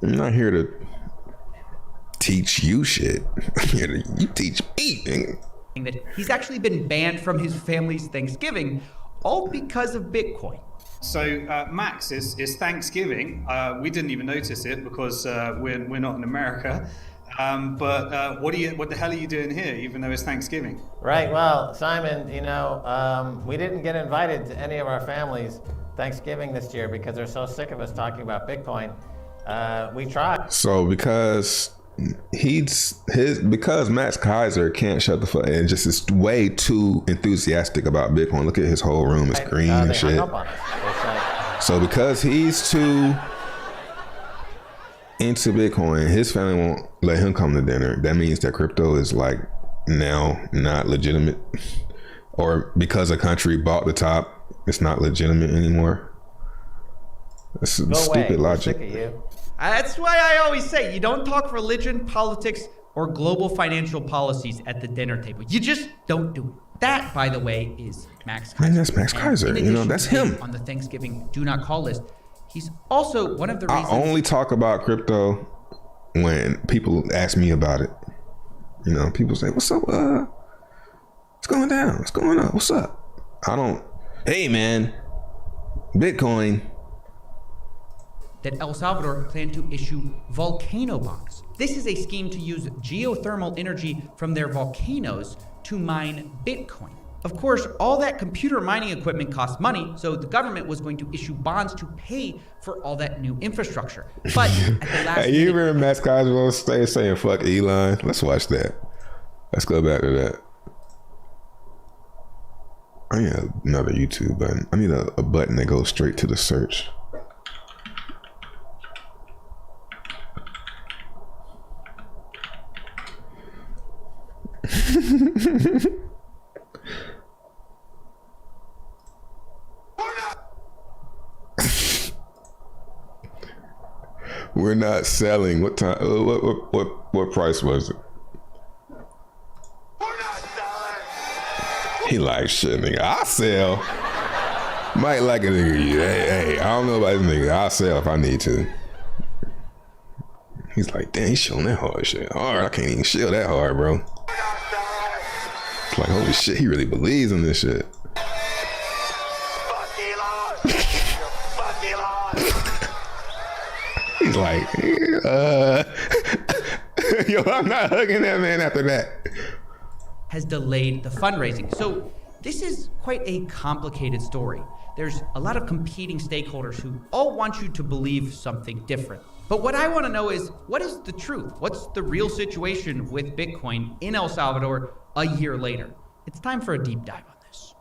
I'm not here to teach you shit. I'm here to you teach me, nigga. that he's actually been banned from his family's Thanksgiving, all because of Bitcoin. So Max, is Thanksgiving. We didn't even notice it because we're not in America. But what the hell are you doing here, even though it's Thanksgiving? Right. Well, Simon, you know, we didn't get invited to any of our families' Thanksgiving this year because they're so sick of us talking about Bitcoin. We tried. So because Max Kaiser can't shut the fuck and just is way too enthusiastic about Bitcoin. Look at his whole room; it's green and shit. So because he's too into Bitcoin, his family won't let him come to dinner. That means that crypto is like now not legitimate, or because a country bought the top, it's not legitimate anymore. That's stupid logic. That's why I always say you don't talk religion, politics, or global financial policies at the dinner table. You just don't do it. That, by the way, is Max Kaiser. Man, that's Max Kaiser. You know, that's him. On the Thanksgiving Do Not Call list, He's also one of the reasons... I only talk about crypto when people ask me about it. You know, people say, what's up? What's going down? What's going on? What's up? I don't... Hey, man. Bitcoin. That El Salvador planned to issue volcano bonds. This is a scheme to use geothermal energy from their volcanoes to mine Bitcoin. Of course, all that computer mining equipment costs money, so the government was going to issue bonds to pay for all that new infrastructure. But at the last you remember Matt Cosgrove saying fuck Elon? Let's watch that. Let's go back to that. I need another YouTube button. I need a button that goes straight to the search. We're not selling. What time? What price was it? He like, shit, nigga. I'll sell. Might like a nigga. Hey, I don't know about this nigga. I'll sell if I need to. He's like, damn, he's shilling that hard shit. Hard, I can't even shill that hard, bro. It's like, holy shit, he really believes in this shit. He's like, yo, I'm not hugging that man after that. Has delayed the fundraising. So this is quite a complicated story. There's a lot of competing stakeholders who all want you to believe something different. But what I want to know is, what is the truth? What's the real situation with Bitcoin in El Salvador a year later? It's time for a deep dive on this.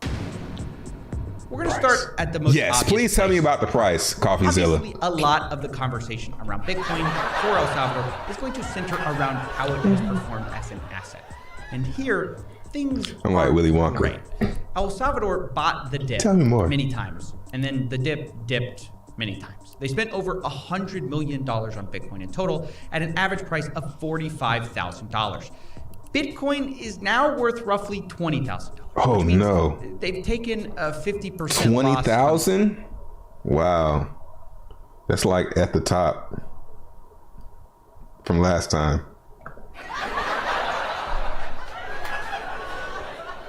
We're going to start at the most obvious please tell me about the price, CoffeeZilla. Obviously, a lot of the conversation around Bitcoin for El Salvador is going to center around how it has performed as an asset. And here, things I'm like Willy Wonka. Great. El Salvador bought the dip many times, and then the dip dipped many times. They spent over $100 million on Bitcoin in total at an average price of $45,000. Bitcoin is now worth roughly $20,000. Oh no! They've taken a 50% loss. 20,000? Wow, that's like at the top from last time.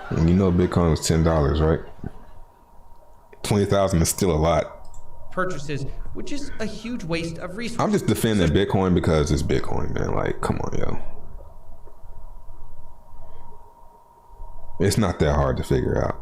And you know Bitcoin was $10, right? 20,000 is still a lot. Purchases, which is a huge waste of resources. I'm just defending Bitcoin because it's Bitcoin, man. Like, come on, yo. It's not that hard to figure out.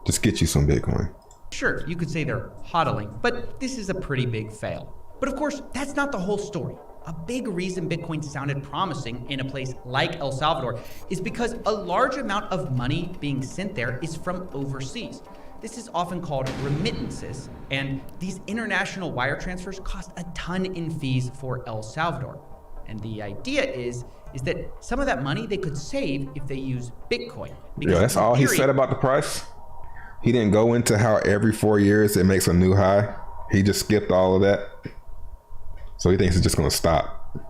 Just get you some Bitcoin. Sure, you could say they're hodling, but this is a pretty big fail. But of course, that's not the whole story. A big reason Bitcoin sounded promising in a place like El Salvador is because a large amount of money being sent there is from overseas. This is often called remittances, and these international wire transfers cost a ton in fees for El Salvador. And the idea is that some of that money they could save if they use Bitcoin. Yeah, that's all he said about the price. He didn't go into how every 4 years it makes a new high. He just skipped all of that. So he thinks it's just going to stop.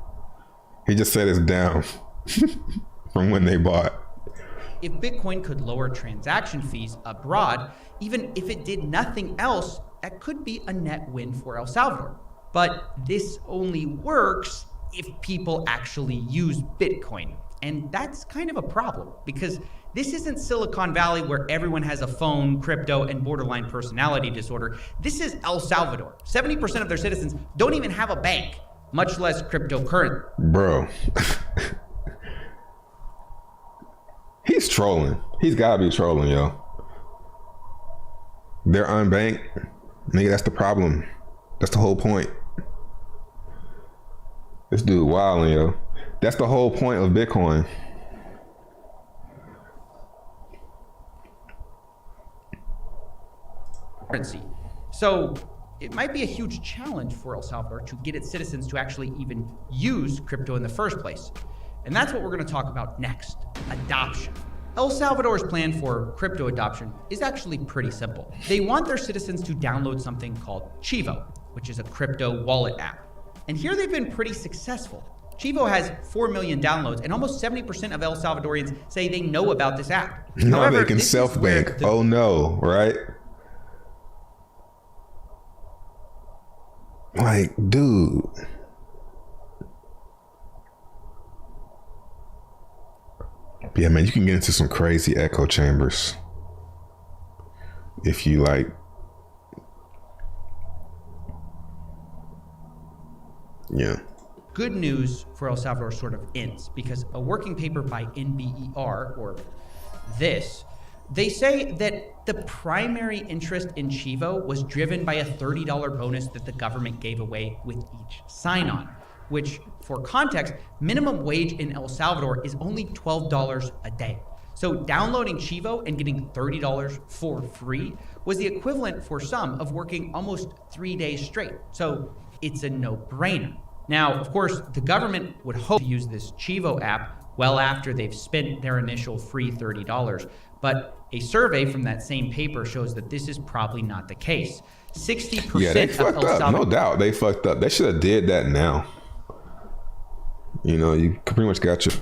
He just said it's down from when they bought. If Bitcoin could lower transaction fees abroad, even if it did nothing else, that could be a net win for El Salvador. But this only works if people actually use Bitcoin. And that's kind of a problem, because this isn't Silicon Valley where everyone has a phone, crypto, and borderline personality disorder. This is El Salvador. 70% of their citizens don't even have a bank, much less cryptocurrency. Bro. He's trolling. He's gotta be trolling, yo. They're unbanked. Nigga, that's the problem. That's the whole point. This dude wilding, yo. That's the whole point of Bitcoin. So it might be a huge challenge for El Salvador to get its citizens to actually even use crypto in the first place. And that's what we're going to talk about next, adoption. El Salvador's plan for crypto adoption is actually pretty simple. They want their citizens to download something called Chivo, which is a crypto wallet app. And here they've been pretty successful. Chivo has 4 million downloads, and almost 70% of El Salvadorians say they know about this app. Now However, they can self-bank. Oh no, right? Like, dude. Yeah, man, you can get into some crazy echo chambers if you like. Yeah. Good news for El Salvador sort of ends because a working paper by NBER, or this, they say that the primary interest in Chivo was driven by a $30 bonus that the government gave away with each sign-on, which, for context, minimum wage in El Salvador is only $12 a day. So downloading Chivo and getting $30 for free was the equivalent for some of working almost 3 days straight. So it's a no-brainer. Now, of course, the government would hope to use this Chivo app well after they've spent their initial free $30. But a survey from that same paper shows that this is probably not the case. 60% yeah, they of fucked El up. Salvador, No doubt, they fucked up. They should have did that now. You know, you pretty much got your...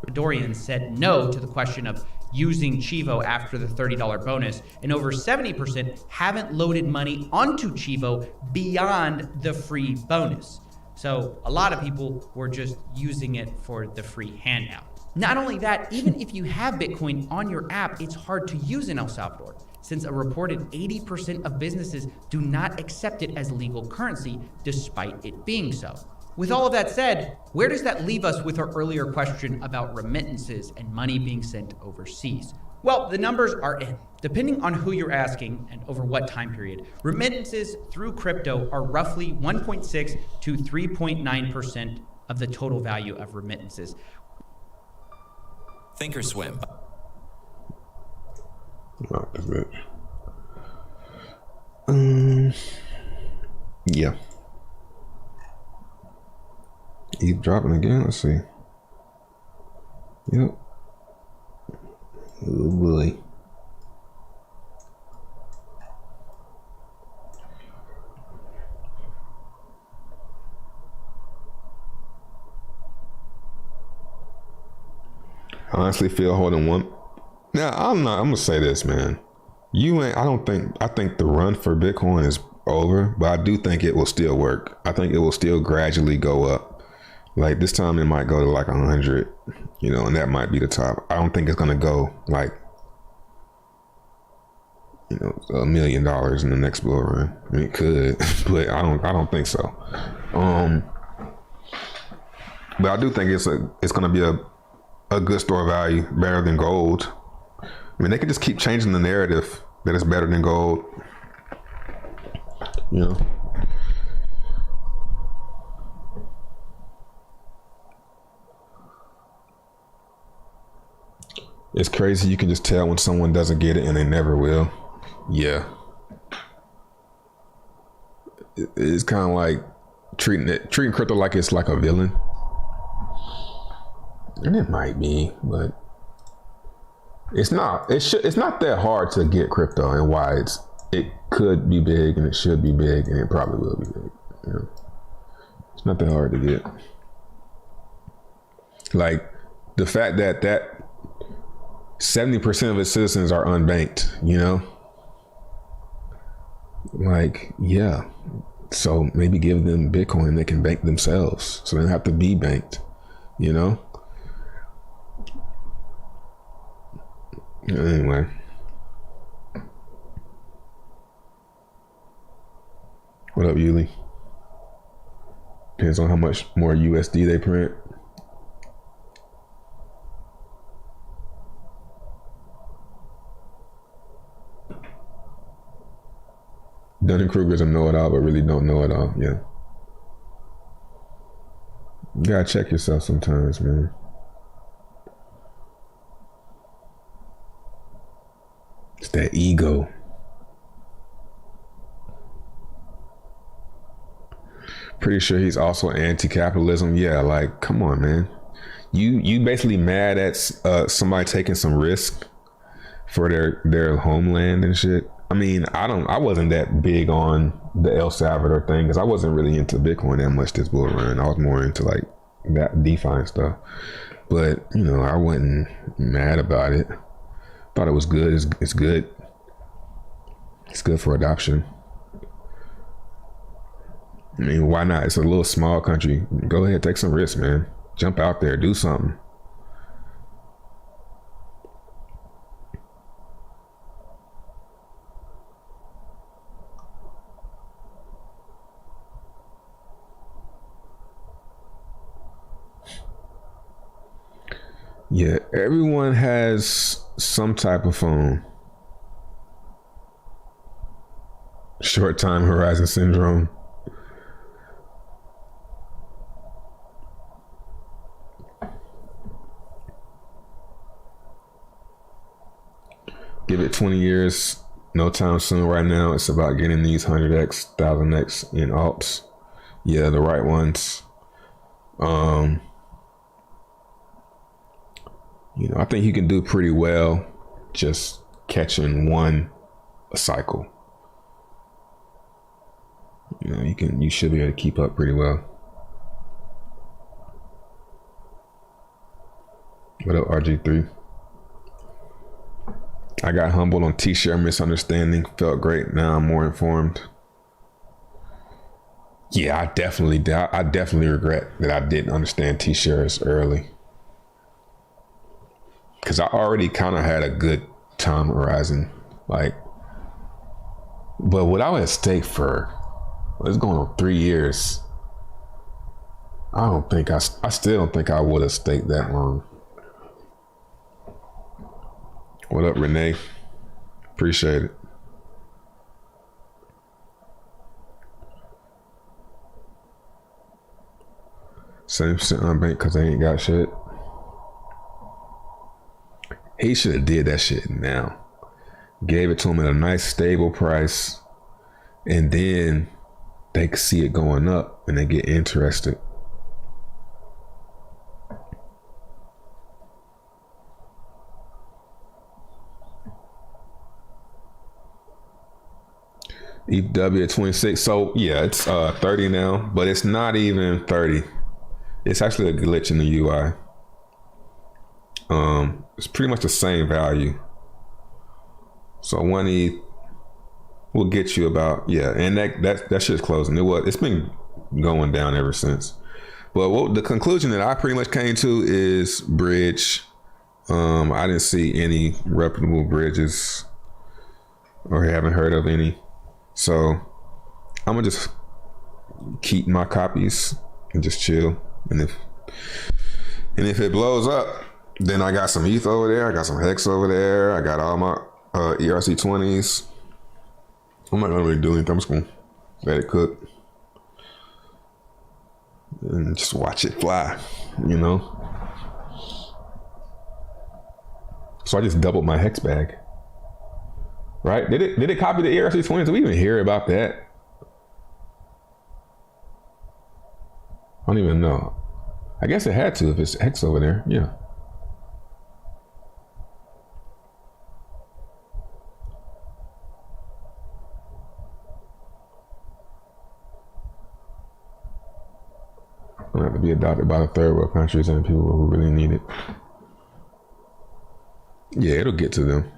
Salvadorians said no to the question of using Chivo after the $30 bonus, and over 70% haven't loaded money onto Chivo beyond the free bonus. So a lot of people were just using it for the free handout. Not only that, even if you have Bitcoin on your app, it's hard to use in El Salvador, since a reported 80% of businesses do not accept it as legal currency, despite it being so. With all of that said, where does that leave us with our earlier question about remittances and money being sent overseas? Well, the numbers are in. Depending on who you're asking and over what time period, remittances through crypto are roughly 1.6 to 3.9% of the total value of remittances. Thinkorswim. Not as much. Yeah. He's dropping again. Let's see. Yep. Oh boy. I honestly feel holding one. Now I'm gonna say this, man. I think the run for Bitcoin is over, but I do think it will still work. I think it will still gradually go up. Like this time it might go to like 100, you know, and that might be the top. I don't think it's gonna go like, you know, $1 million in the next bull run. I mean, it could, but I don't think so. But I do think it's gonna be a good store of value, better than gold. I mean, they could just keep changing the narrative that it's better than gold. You know. It's crazy. You can just tell when someone doesn't get it and they never will. Yeah. It's kind of like treating crypto like it's like a villain. And it might be, but it's not. It's not that hard to get crypto, and why it could be big and it should be big and it probably will be big. You know? It's not that hard to get. Like the fact that 70% of its citizens are unbanked, you know? Like, yeah. So maybe give them Bitcoin, they can bank themselves. So they don't have to be banked, you know? Anyway. What up, Yuli? Depends on how much more USD they print. Dunning-Kruger's a know-it-all, but really don't know it all. Yeah. You gotta check yourself sometimes, man. It's that ego. Pretty sure he's also anti-capitalism. Yeah, like, come on, man. You basically mad at somebody taking some risk for their homeland and shit. I mean, I wasn't that big on the El Salvador thing because I wasn't really into Bitcoin that much this bull run. I was more into like that DeFi and stuff. But, you know, I wasn't mad about it. Thought it was good. It's good. It's good for adoption. I mean, why not? It's a little small country. Go ahead, take some risks, man. Jump out there, do something. Yeah, everyone has some type of phone. Short time horizon syndrome. Give it 20 years, no time soon. Right now, it's about getting these 100x, 1000x in alts. Yeah, the right ones. You know, I think you can do pretty well just catching one a cycle. You know, you should be able to keep up pretty well. What up, RG3? I got humbled on T-share misunderstanding. Felt great. Now I'm more informed. Yeah, I definitely regret that I didn't understand T-shares early. Because I already kind of had a good time horizon. Like, but what I was at stake for, it's going on 3 years. I still don't think I would have staked that long. What up, Renee? Appreciate it. Same percent unbanked because they ain't got shit. He should have did that shit now. Gave it to him at a nice stable price, and then they could see it going up and they get interested. ETHW at 26. So yeah, it's 30 now, but it's not even 30. It's actually a glitch in the UI. It's pretty much the same value. So 1 ETH will get you about, yeah, and that shit's closing. It's been going down ever since. But the conclusion that I pretty much came to is bridge. I didn't see any reputable bridges, or haven't heard of any. So I'm gonna just keep my copies and just chill. And if it blows up, then I got some ETH over there. I got some Hex over there. I got all my ERC20s. I'm not gonna really do anything. I'm just gonna let it cook and just watch it fly, you know? So I just doubled my Hex bag. Right? Did it copy the ERC20s? Did we even hear about that? I don't even know. I guess it had to if it's Hex over there. Yeah. Gonna have to be adopted by the third world countries and people who really need it. Yeah, it'll get to them.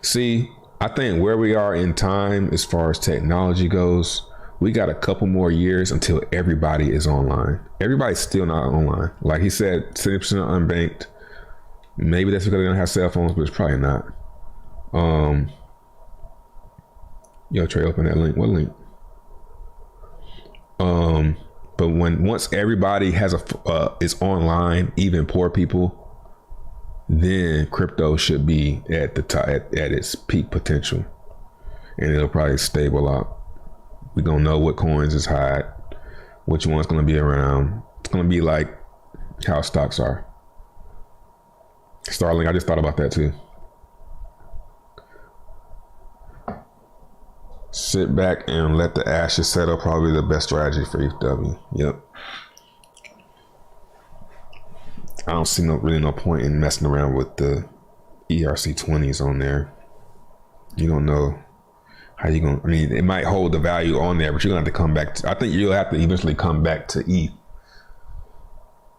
See, I think where we are in time as far as technology goes, we got a couple more years until everybody is online. Everybody's still not online. Like he said, 70% unbanked. Maybe that's because they don't have cell phones, but it's probably not. Yo, Trey, open that link. What link? But once everybody has is online, even poor people, then crypto should be at the top, at its peak potential, and it'll probably stable out. We're gonna know what coins is hot, which one's gonna be around. It's gonna be like how stocks are. Starlink, I just thought about that too. Sit back and let the ashes settle. Probably the best strategy for ETHW. Yep. I don't see really no point in messing around with the ERC20s on there. You don't know how you gonna. I mean, it might hold the value on there, but you're gonna have to come back. I think you'll have to eventually come back to ETH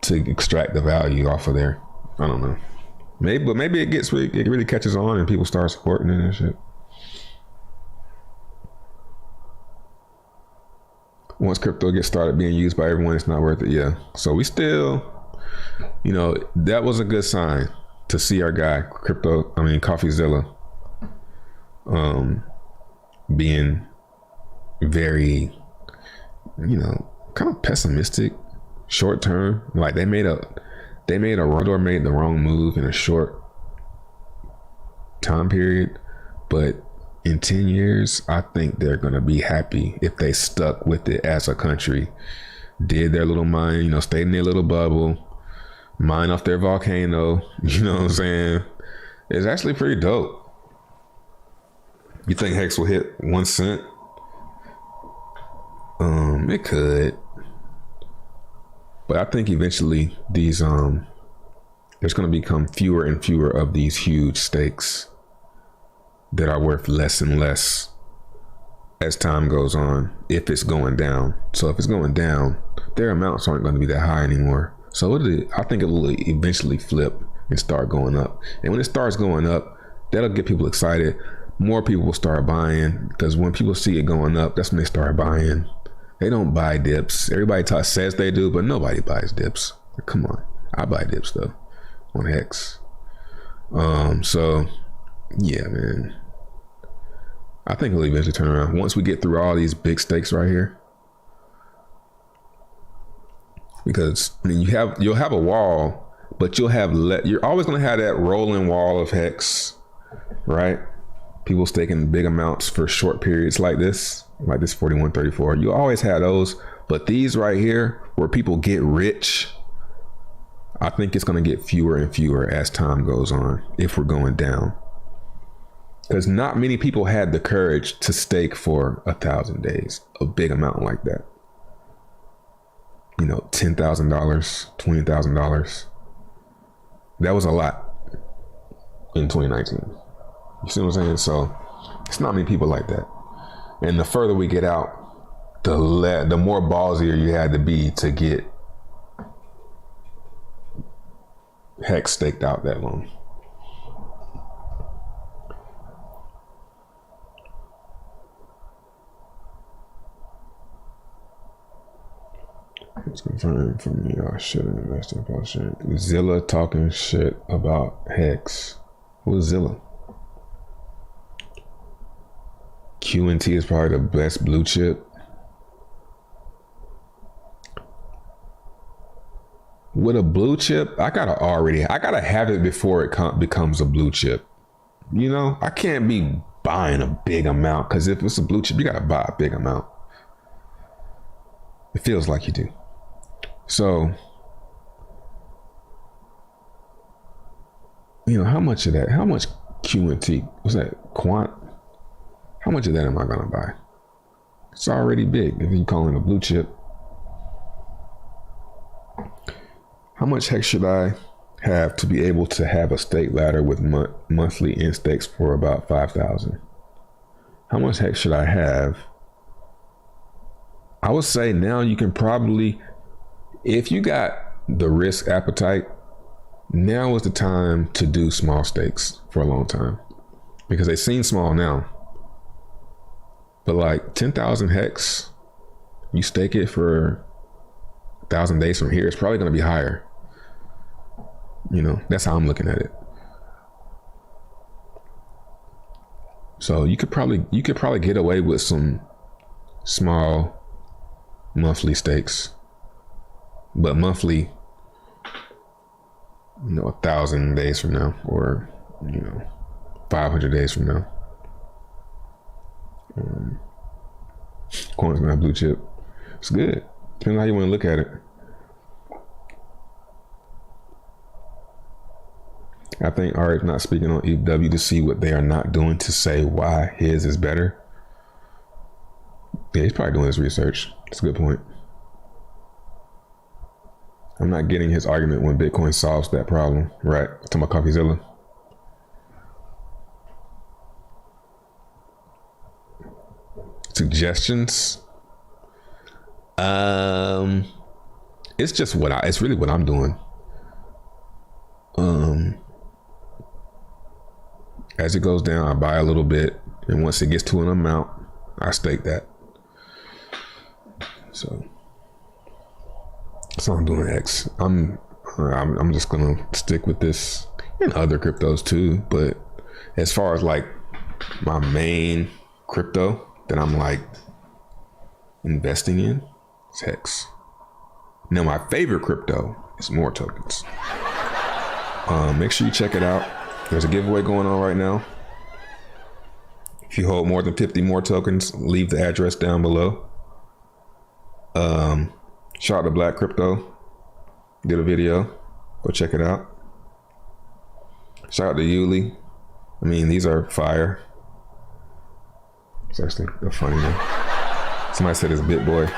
to extract the value off of there. I don't know. Maybe it really catches on and people start supporting it and shit. once crypto gets started being used by everyone, it's not worth it. Yeah. So we still, you know, that was a good sign to see our guy CoffeeZilla being very, you know, kind of pessimistic short term. Like they made the wrong move in a short time period, but in 10 years I think they're going to be happy if they stuck with it as a country, did their little mine, you know, stayed in their little bubble, mine off their volcano. You know what I'm saying? It's actually pretty dope. You think Hex will hit 1 cent? It could, but I think eventually these there's going to become fewer and fewer of these huge stakes that are worth less and less as time goes on, if it's going down. So if it's going down, their amounts aren't going to be that high anymore. So I think it will eventually flip and start going up. And when it starts going up, that'll get people excited. More people will start buying, because when people see it going up, that's when they start buying. They don't buy dips. Everybody says they do, but nobody buys dips. Come on. I buy dips though on Hex. So yeah, man. I think it'll eventually turn around once we get through all these big stakes right here. Because I mean, you'll have a wall, but you're always going to have that rolling wall of Hex, right? People staking big amounts for short periods like this 4134. You always have those, but these right here where people get rich, I think it's going to get fewer and fewer as time goes on if we're going down. Because not many people had the courage to stake for 1,000 days, a big amount like that. You know, $10,000, $20,000. That was a lot in 2019. You see what I'm saying? So it's not many people like that. And the further we get out, the more ballsier you had to be to get Hex staked out that long. It's confirmed from me. I shouldn't invest in Potion. Zilla talking shit about Hex. Who's Zilla? QNT is probably the best blue chip. With a blue chip, I gotta have it before it becomes a blue chip. You know, I can't be buying a big amount, because if it's a blue chip, you gotta buy a big amount. It feels like you do. So, you know, how much QNT, what's that, Quant? How much of that am I gonna buy? It's already big if you call it a blue chip. How much Hex should I have to be able to have a stake ladder with monthly in stakes for about 5,000? How much Hex should I have? I would say now you can probably, if you got the risk appetite, now is the time to do small stakes for a long time, because they seem small now. But like 10,000 Hex, you stake it for 1,000 days from here, it's probably going to be higher. You know, that's how I'm looking at it. So you could probably get away with some small monthly stakes, but monthly, you know, 1,000 days from now, or, you know, 500 days from now. Coin's not blue chip. It's good. Depends on how you want to look at it. I think Art not speaking on ETHW to see what they are not doing to say why his is better. Yeah, he's probably doing his research. That's a good point. I'm not getting his argument when Bitcoin solves that problem. Right. I'm talking about CoffeeZilla. Suggestions? It's just it's really what I'm doing. As it goes down, I buy a little bit, and once it gets to an amount, I stake that. So I'm doing X. I'm just gonna stick with this and other cryptos too. But as far as like my main crypto that I'm like investing in, it's Hex. Now my favorite crypto is more tokens. Make sure you check it out. There's a giveaway going on right now. If you hold more than 50 more tokens, leave the address down below. Shout out to Black Crypto. Did a video. Go check it out. Shout out to Yuli. I mean, these are fire. It's actually a funny one. Somebody said it's BitBoy.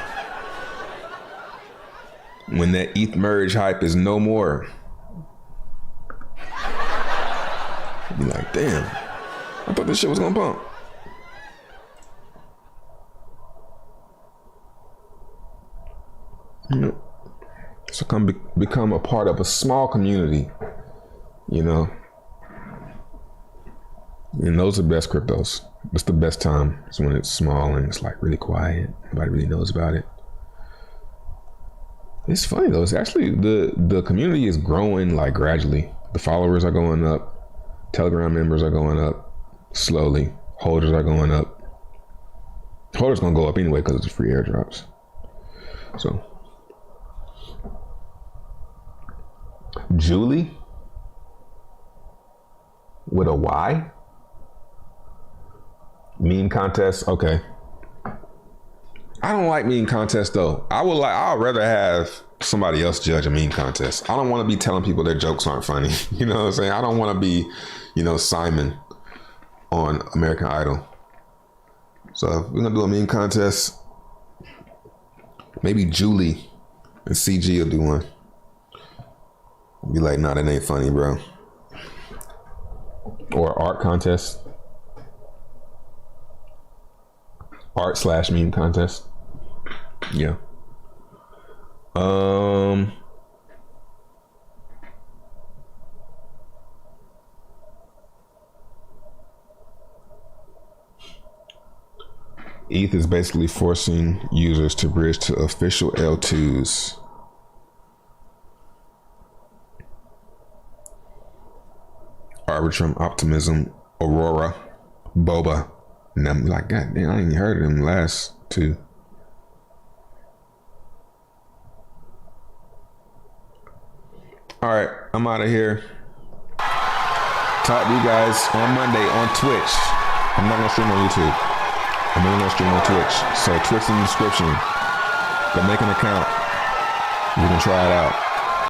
When that ETH merge hype is no more, be like, damn, I thought this shit was gonna pump. So become a part of a small community, you know. And those are the best cryptos. It's the best time. It's when it's small and it's like really quiet. Nobody really knows about it. It's funny though. It's actually the community is growing like gradually. The followers are going up. Telegram members are going up slowly. Holders are going up. Holders gonna go up anyway because it's free airdrops. So, Julie with a Y. Meme contest, okay. I don't like meme contests though. I'd rather have somebody else judge a meme contest. I don't want to be telling people their jokes aren't funny. You know what I'm saying? I don't want to be, Simon on American Idol. So if we're gonna do a meme contest, maybe Julie and CG will do one. Be like, nah, that ain't funny, bro. Or art contest. Art/meme contest. Yeah. ETH is basically forcing users to bridge to official L2s. Arbitrum, Optimism, Aurora, Boba. And I'm like, God damn, I ain't even heard of them last two. All right, I'm out of here. Talk to you guys on Monday on Twitch. I'm not gonna stream on YouTube. I'm only gonna stream on Twitch. So Twitch in the description. Go make an account. You can try it out.